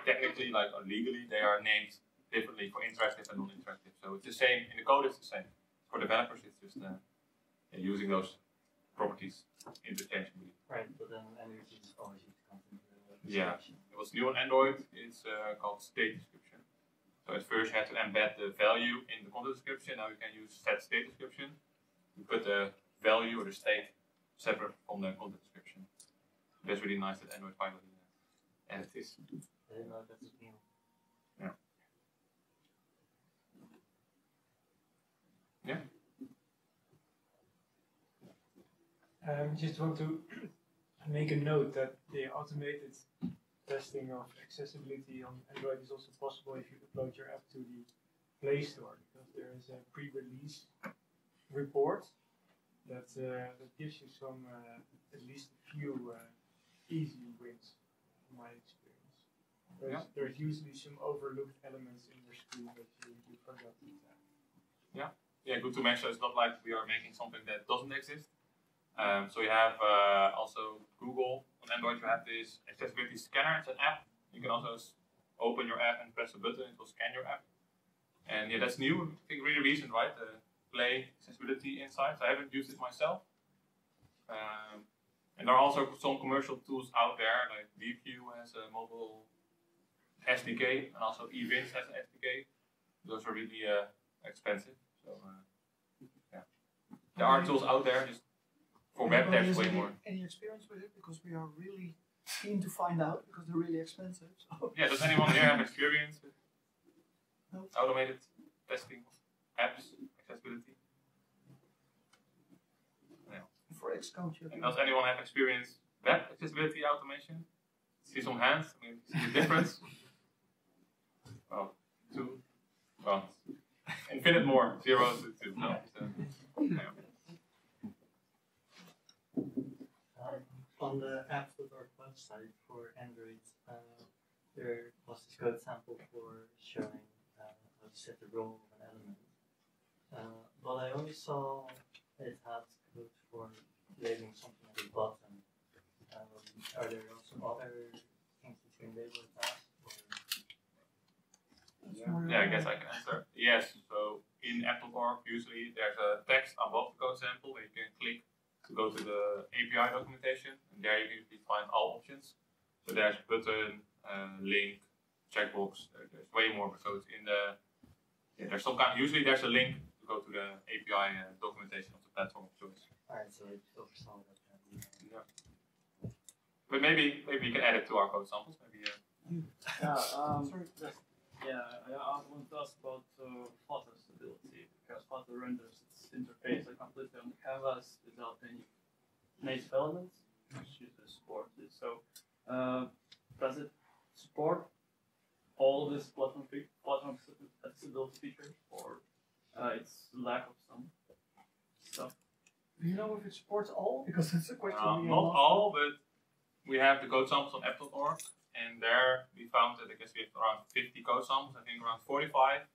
technically, like legally, they are named differently for interactive and non-interactive. So it's the same in the code. It's the same. For developers, it's just using those properties interchangeably. right, but then Android is always use content Yeah. description. What's new on Android is called state description. So at first you had to embed the value in the content description. Now you can use set state description. You put the value or the state separate from the content description. That's really nice that Android finally added this. I didn't know that's new. Yeah. Just want to make a note that the automated testing of accessibility on Android is also possible if you upload your app to the Play Store, because there is a pre-release report that gives you some, at least a few easy wins, from my experience. There's usually some overlooked elements in your screen that you forgot to tap. Yeah, good to mention. It's not like we are making something that doesn't exist. So you have also Google on Android. You have this accessibility scanner. It's an app. You can also open your app and press a button. It will scan your app. And yeah, that's new. I think really recent, right? The Play accessibility insights. I haven't used it myself. And there are also some commercial tools out there, like VQ has a mobile SDK, and also eVins has an SDK. Those are really expensive. So yeah, there are tools out there. Just for web devs, way more. Any experience with it? Because we are really keen to find out, because they're really expensive. So. Yeah, does anyone here have experience with No. automated testing of apps, accessibility? for Xcode. And does anyone have experience web accessibility automation? See some hands. I mean, see the difference. Well, 2. Well, infinite more. 0 to 2. No. So, yeah. On the apps.org website for Android, there was this code sample for showing how to set the role of an element. But I only saw it had code for labeling something as a button. Are there also other things that you can label it as? Yeah, I guess I can answer. Yes, so in app.org usually there's a text above the code sample where you can click to go to the API documentation, and there you can usually find all options. So there's button, link, checkbox, there's way more. So it's in the, there's some kind, usually there's a link to go to the API documentation of the platform of choice. Alright, so it's oversaw that. Yeah. But maybe you can add it to our code samples, maybe. I want to ask about Flutter stability, because Flutter renders its interface completely on the canvas without any native elements, which usually supports it. So, does it support all these platform accessibility features, or its lack of some stuff? Do you know if it supports all? Because it's a question. Not all, but we have the code samples on app.org. And there we found that I guess we have around 50 code samples, I think around 45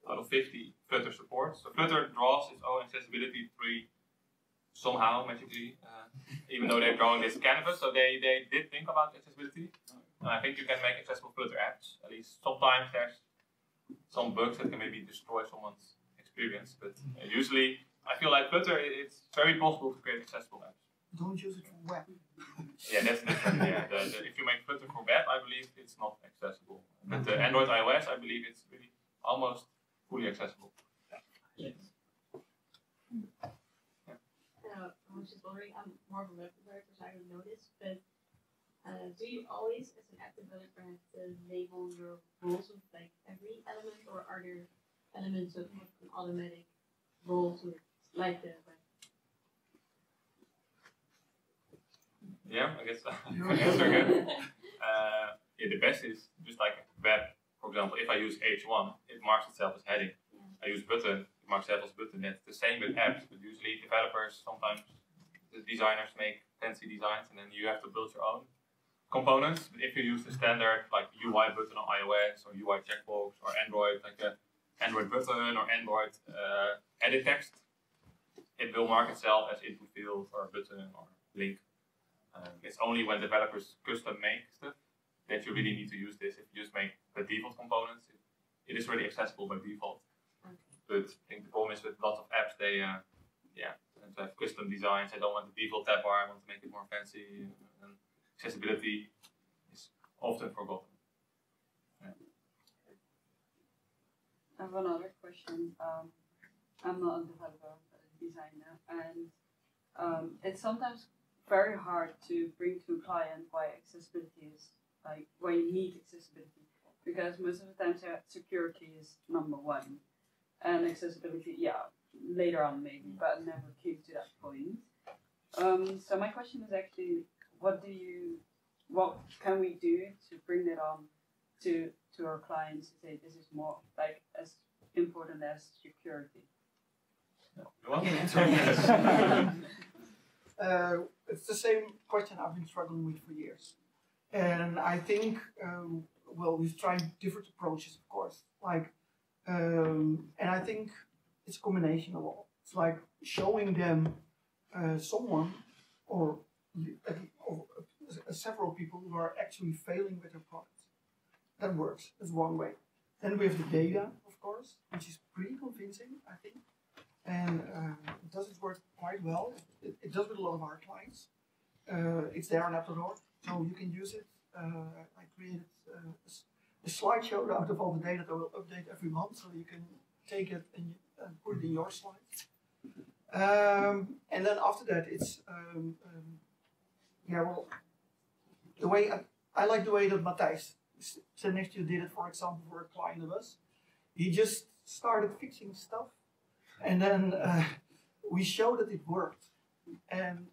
out of 50 Flutter supports. So Flutter draws its own accessibility tree somehow, magically, even though they're drawing this canvas. So they did think about accessibility. And I think you can make accessible Flutter apps. At least sometimes there's some bugs that can maybe destroy someone's experience. But usually I feel like Flutter, it's very possible to create accessible apps. Don't use it for web. Yeah, that's different. Yeah, if you make Flutter for web, I believe it's not accessible. But Android iOS, I believe it's really almost fully accessible. Yes. I was just wondering, I'm more of a web developer, so I don't know this, but do you always, as an app developer, have to label your roles with like every element, or are there elements of an automatic role to like the web? Yeah, I guess I can answer again. The best is just like web, for example, if I use H1, it marks itself as heading. I use button, it marks itself as button. That's the same with apps, but usually developers, sometimes the designers make fancy designs and then you have to build your own components. But if you use the standard like UI button on iOS or UI checkbox or Android, like a Android button or Android edit text, it will mark itself as input field or button or link. It's only when developers custom make stuff that you really need to use this. If you just make the default components, it is really accessible by default. Okay. But I think the problem is with lots of apps, they have custom designs. They don't want the default tab bar. I want to make it more fancy, and accessibility is often forgotten. Yeah. I have another question. I'm not a developer, but a designer, and it's sometimes very hard to bring to a client why accessibility is like why you need accessibility, because most of the time security is number one, and accessibility, later on maybe, but never came to that point. So my question is actually, what can we do to bring that on to our clients to say this is more like as important as security? It's the same question I've been struggling with for years. And I think, we've tried different approaches, of course. And I think it's a combination of all. It's like showing them someone or several people who are actually failing with their product. That works. That's one way. Then we have the data, of course, which is pretty convincing, I think. And it does work quite well. It does with a lot of our clients. It's there on app.org, so you can use it. I created a slideshow out of all the data that will update every month, so you can take it and put it in your slides. And then after that, it's the way I like the way that Matthijs said next year did it. For example, for a client of us, he just started fixing stuff. And then we showed that it worked. and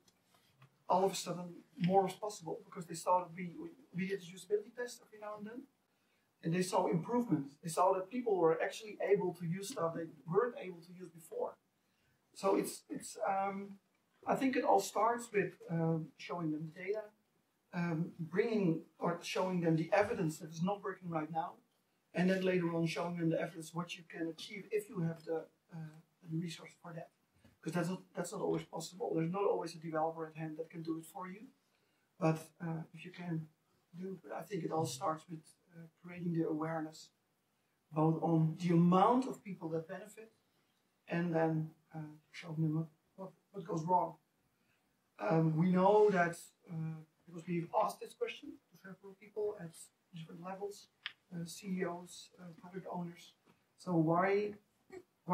all of a sudden more was possible because they saw that we did a usability test every now and then, and they saw improvements. They saw that people were actually able to use stuff they weren't able to use before. So it's I think it all starts with showing them the data, bringing or showing them the evidence that is not working right now, and then later on showing them the evidence what you can achieve if you have the resource for that. Because that's not always possible. There's not always a developer at hand that can do it for you. But if you can do it, I think it all starts with creating the awareness, both on the amount of people that benefit, and then showing them what goes wrong. We know that because we've asked this question to several people at different levels, CEOs, product owners. So why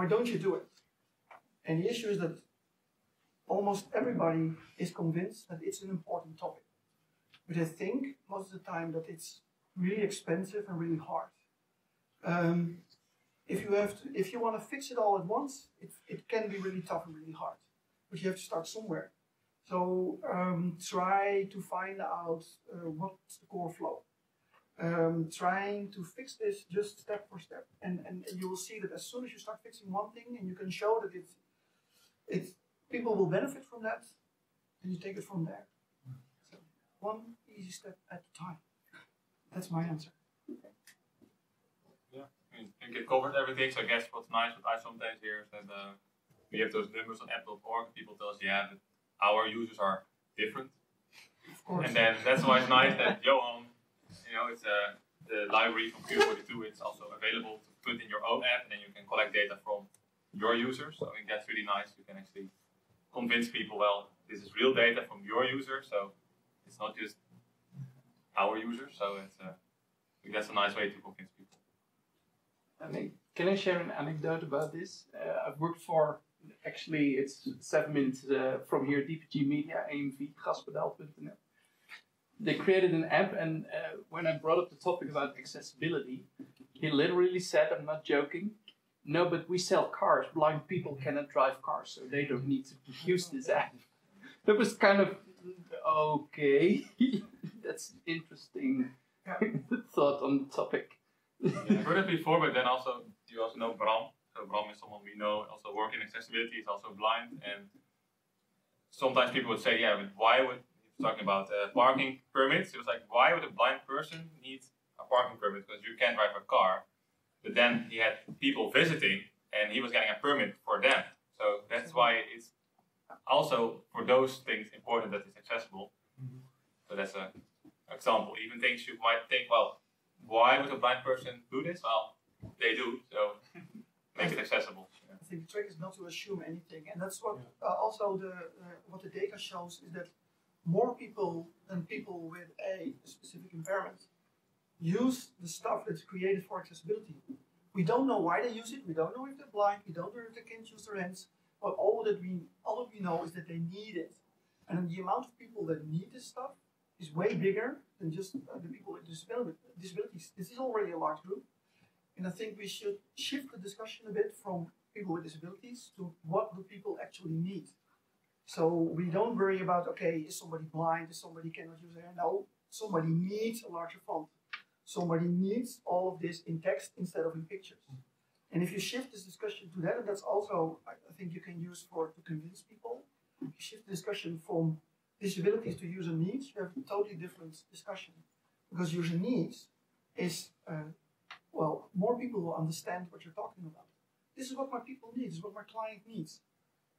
don't you do it? And the issue is that almost everybody is convinced that it's an important topic. But I think most of the time that it's really expensive and really hard. If you want to fix it all at once, it can be really tough and really hard. But you have to start somewhere. So try to find out what's the core flow. Trying to fix this just step for step. And you will see that as soon as you start fixing one thing and you can show that people will benefit from that, and you take it from there. So one easy step at a time. That's my answer. Yeah, I think it covered everything. So I guess what's nice, what I sometimes hear is that we have those numbers on app.org. People tell us, yeah, but our users are different. Of course. And then that's why it's nice that Johan, it's the library from Q42. It's also available to put in your own app, and then you can collect data from your users. So I think that's really nice. You can actually convince people, well, this is real data from your users, so it's not just our users. So it's I think that's a nice way to convince people. Can I share an anecdote about this? I've worked for, actually it's 7 minutes from here, DPG Media, AMV, gaspedaal.nl. They created an app, and when I brought up the topic about accessibility, he literally said, I'm not joking, no, but we sell cars. Blind people cannot drive cars, so they don't need to use this app. That was kind of, okay, that's interesting thought on the topic. I've heard it before, but then also, you also know Bram. So Bram is someone we know, also working in accessibility, is also blind. And sometimes people would say, yeah, but why would, he was talking about parking permits. It was like, why would a blind person need a parking permit? Because you can't drive a car. But then he had people visiting, and he was getting a permit for them. So that's why it's also for those things important that it's accessible. So that's an example. Even things you might think, well, why would a blind person do this? Well, they do. So make it accessible. I think the trick is not to assume anything, and that's what also what the data shows is that more people than people with a specific impairment use the stuff that's created for accessibility. We don't know why they use it, we don't know if they're blind, we don't know if they can't use their hands, but all that we know is that they need it. And the amount of people that need this stuff is way bigger than just the people with disabilities. This is already a large group. And I think we should shift the discussion a bit from people with disabilities to what do people actually need. So we don't worry about, okay, is somebody blind, is somebody cannot use their hand? No, somebody needs a larger font. Somebody needs all of this in text instead of in pictures. And if you shift this discussion to that, and that's also, I think you can use to convince people, if you shift the discussion from disabilities to user needs, you have a totally different discussion. Because user needs is, well, more people will understand what you're talking about. This is what my people need, this is what my client needs.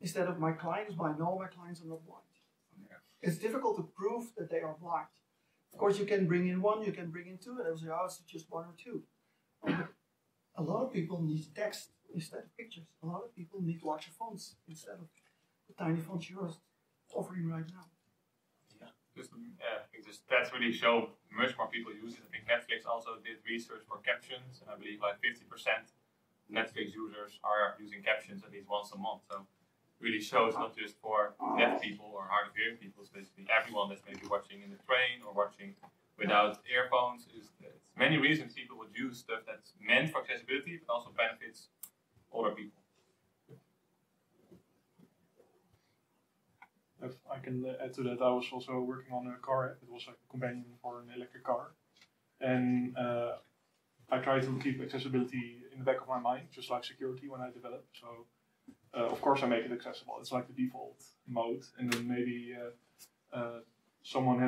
Instead of my client is blind, no, my clients are not blind. Yeah. It's difficult to prove that they are blind. Of course, you can bring in one, you can bring in two, and they'll say, oh, it's just one or two. But a lot of people need text instead of pictures. A lot of people need larger fonts instead of the tiny fonts you're offering right now. Yeah, I think the stats really show much more people use it. I think Netflix also did research for captions, and I believe like 50% Netflix users are using captions at least once a month. So really shows not just for deaf people or hard of hearing people, it's basically everyone that's maybe watching in the train or watching without earphones. It's many reasons people would use stuff that's meant for accessibility but also benefits other people. If I can add to that, I was also working on a car app. It was like a companion for an electric car. And I try to keep accessibility in the back of my mind, just like security when I develop. So of course I make it accessible. It's like the default mode. And then maybe someone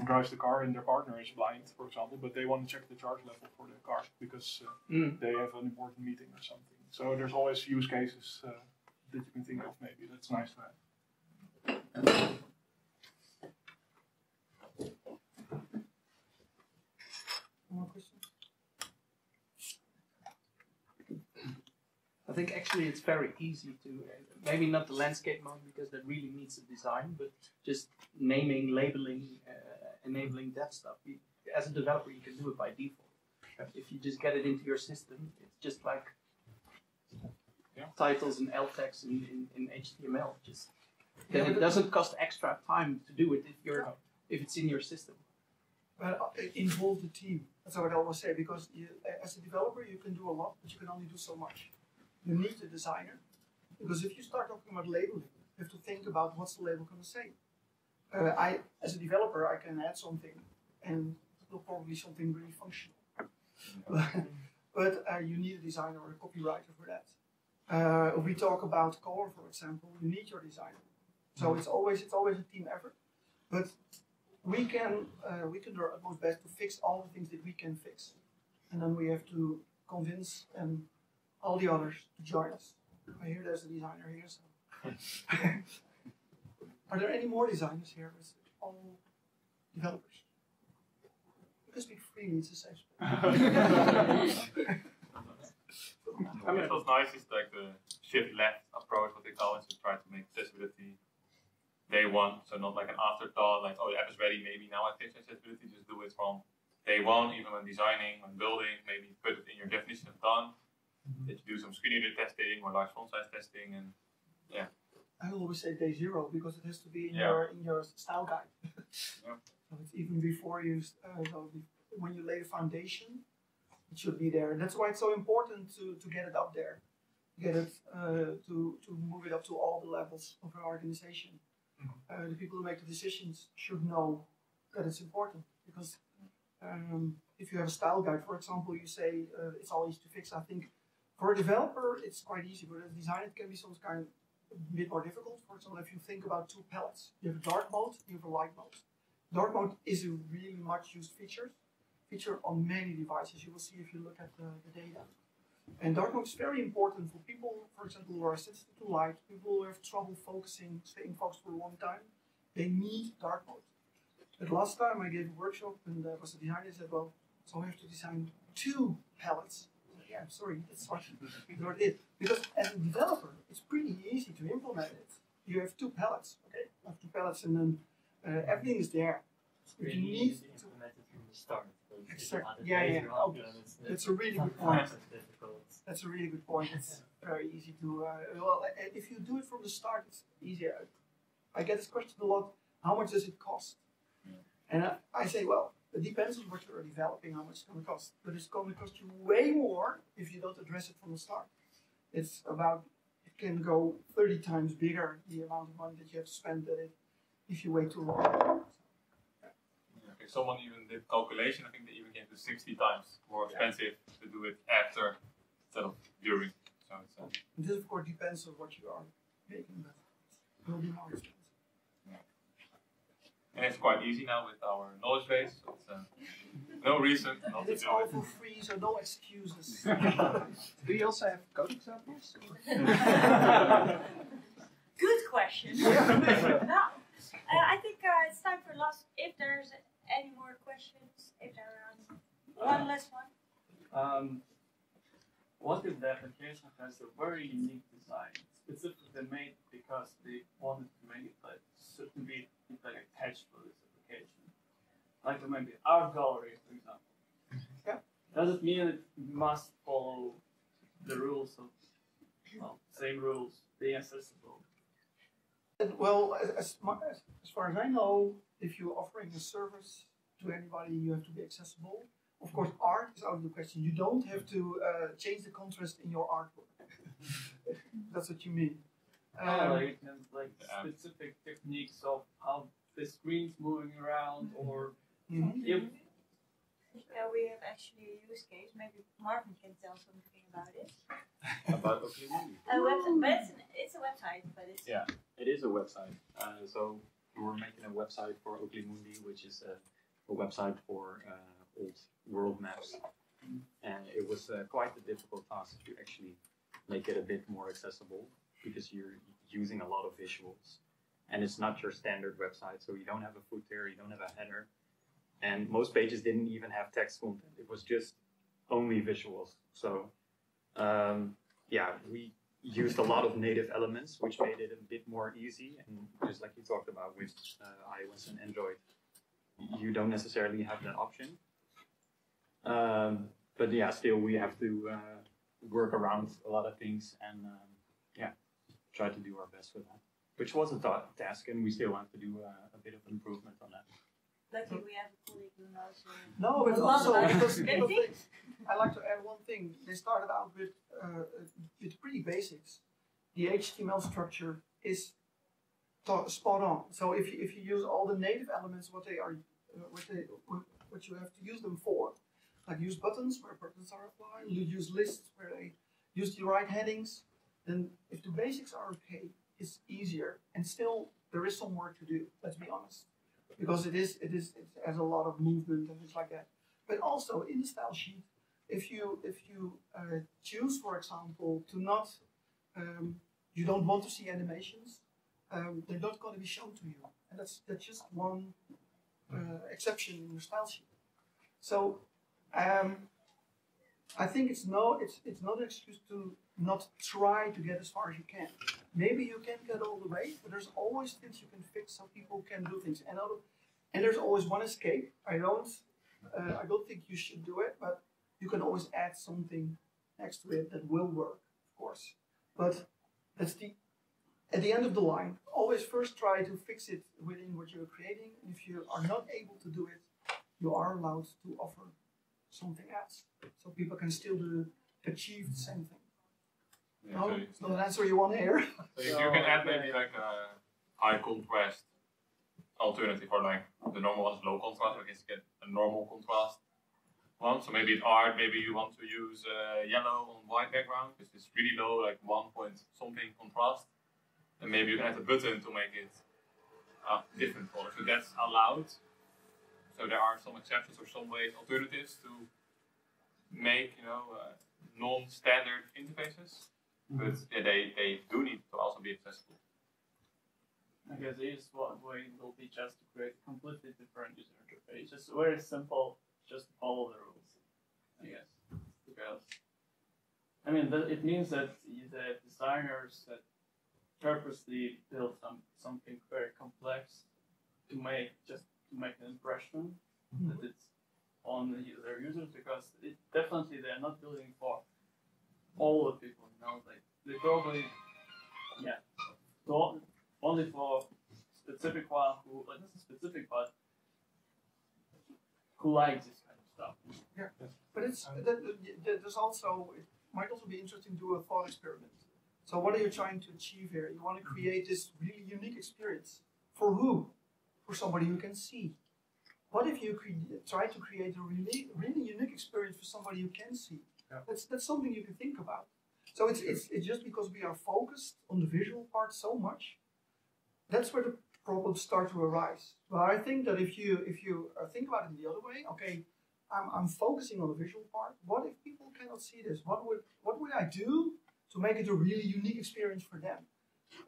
drives the car and their partner is blind, for example, but they want to check the charge level for the car because they have an important meeting or something. So there's always use cases that you can think of. Maybe that's nice to have. More questions? I think actually it's very easy to, maybe not the landscape mode because that really needs a design, but just naming, labeling, enabling that stuff. As a developer, you can do it by default. If you just get it into your system, it's just like titles and alt text in HTML. Then it doesn't cost extra time to do it if it's in your system. Involve the team. That's what I always say, because as a developer you can do a lot, but you can only do so much. You need a designer, because if you start talking about labeling, you have to think about what's the label going to say. As a developer, I can add something, and it will probably be something really functional. But you need a designer or a copywriter for that. If we talk about color, for example, you need your designer. So it's always a team effort. But we can do our utmost best to fix all the things that we can fix, and then we have to convince all the others to join us. I hear there's a designer here, so. Are there any more designers here? Is it all developers? You can speak freely, it's a safe space. I mean, what's nice is like the shift left approach, what they call it, to try to make accessibility day one, so not like an afterthought, like, oh, the app is ready, maybe now I fix accessibility. Just do it from day one, even when designing, when building, maybe put it in your definition of done. That you do some screen reader testing or large font size testing, and yeah. I always say day zero because it has to be in your style guide. So it's even before you, when you lay the foundation, it should be there. And that's why it's so important to get it up there, get it to move it up to all the levels of our organization. The people who make the decisions should know that it's important, because if you have a style guide, for example, you say it's all easy to fix. I think for a developer it's quite easy, but as a designer it can be some kind of a bit more difficult. For example, if you think about two palettes, you have a dark mode, you have a light mode. Dark mode is a really much used feature on many devices. You will see if you look at the data. And dark mode is very important for people, for example, who are sensitive to light, people who have trouble focusing, staying focused for a long time. They need dark mode. But last time I gave a workshop and there was a designer who said, well, so we have to design two palettes. I said, yeah, I'm sorry, that's what it is. Because as a developer, it's pretty easy to implement it. You have two palettes, okay? You have two palettes and then everything is there. It's You really need easy to implement it from the start. Exactly. Yeah. Oh, that's a really good point. That's a really good point. It's very easy to. Well, if you do it from the start, it's easier. I get this question a lot. How much does it cost? And I say, well, it depends on what you're developing, how much it's going to cost. But it's going to cost you way more if you don't address it from the start. It's about, it can go 30 times bigger, the amount of money that you have to spend at it if you wait too long. If someone even did calculation, I think they even came to 60 times more expensive to do it after instead of during. So it's, this of course depends on what you are making, but it will be more expensive. And it's quite easy now with our knowledge base. So it's no reason not to it's do all it. for free, so no excuses. Do you also have code examples? Good question. Now, I think it's time for last. If there's any more questions, if there are one last one. What if the application has a very unique design, specifically made because they wanted to make it like to be like attached for this application, like maybe art gallery, for example? Yeah. Does it mean it must follow the rules of, well, same rules, being accessible? Well, as far as I know, if you're offering a service to anybody, you have to be accessible. Of course, art is out of the question. You don't have to change the contrast in your artwork. That's what you mean. Like specific techniques of how the screen's moving around, or if we have actually a use case. Maybe Marvin can tell something about it. About OklayMundi. But it's a website, but it's It is a website. So we're making a website for OklayMundi, which is a website for old world maps, and it was quite a difficult task to actually make it a bit more accessible, because you're using a lot of visuals, and it's not your standard website, so you don't have a footer, you don't have a header, and most pages didn't even have text content. It was just only visuals. So we used a lot of native elements, which made it a bit more easy, and just like you talked about with iOS and Android, you don't necessarily have that option. But yeah, still we have to work around a lot of things and try to do our best with that, which was a task, and we still have to do a bit of improvement on that. lucky we have a colleague who knows. No, but also because I like to add one thing. They started out with pretty basics. The HTML structure is spot on. So if you use all the native elements, what you have to use them for, like use buttons where buttons are applied, you use lists where they use the right headings, then if the basics are okay, it's easier. And still, there is some work to do. Let's be honest, because it has a lot of movement and things like that. But also in the style sheet, if you choose, for example, to not you don't want to see animations, they're not going to be shown to you, and that's just one exception in your style sheet. So I think it's not an excuse to not try to get as far as you can. Maybe you can't get all the way, but there's always things you can fix so people can do things. And there's always one escape. I don't think you should do it, but you can always add something next to it that will work, of course. But that's at the end of the line. Always first try to fix it within what you're creating. And if you are not able to do it, you are allowed to offer something else, so people can still achieve the same thing. Yeah, no, it's not an answer you want to hear. So you can add maybe like a high contrast alternative, or like the normal one is low contrast. I guess you get a normal contrast one. So maybe it's art. Maybe you want to use yellow on white background because it's really low, like 1 point something contrast. And maybe you can add a button to make it different color. So that's allowed. So there are some exceptions or some ways, alternatives to make non-standard interfaces, but they do need to also be accessible. I guess it is one way will be just to create a completely different user interface. Just very simple, just follow the rules, I guess. Because it means that the designers that purposely build something very complex to make an impression that it's on their users, because definitely they're not building for all the people, like they probably only for specific one who, like not specific, but who likes this kind of stuff. Yeah, but there's also, it might also be interesting to do a thought experiment. So what are you trying to achieve here? You want to create this really unique experience. For who? For somebody who can see. What if you try to create a really unique experience for somebody who can see? Yeah. That's something you can think about. So it's just because we are focused on the visual part so much, that's where the problems start to arise. But I think that if you think about it the other way, okay, I'm focusing on the visual part. What if people cannot see this? What would I do to make it a really unique experience for them?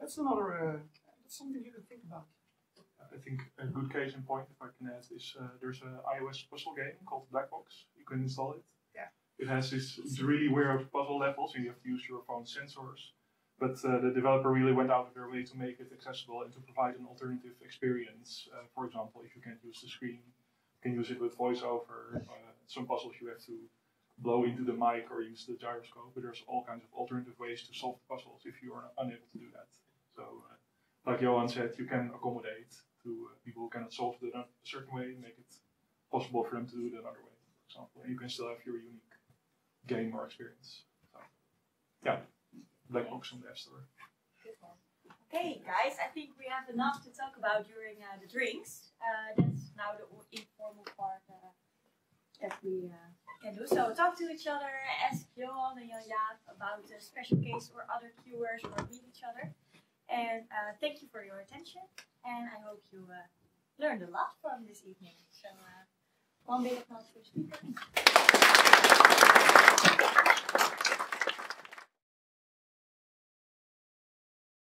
That's that's something you can think about. I think a good case in point, if I can add, is there's an iOS puzzle game called Black Box. You can install it. Yeah. It has it's really weird puzzle levels, and you have to use your phone's sensors. But the developer really went out of their way to make it accessible and to provide an alternative experience. For example, if you can't use the screen, you can use it with voiceover. Some puzzles you have to blow into the mic or use the gyroscope, but there's all kinds of alternative ways to solve the puzzles if you are unable to do that. So, like Johan said, you can accommodate to people who cannot solve it in a certain way, make it possible for them to do it another way, for example, and you can still have your unique game or experience. So, yeah, Black Box on the App Store. Okay, guys, I think we have enough to talk about during the drinks. That's now the informal part that we can do. So talk to each other, ask Johan and Jan Jaap about the special case or other keywords, or meet each other. And thank you for your attention. And I hope you learned a lot from this evening. So one big applause for the speakers.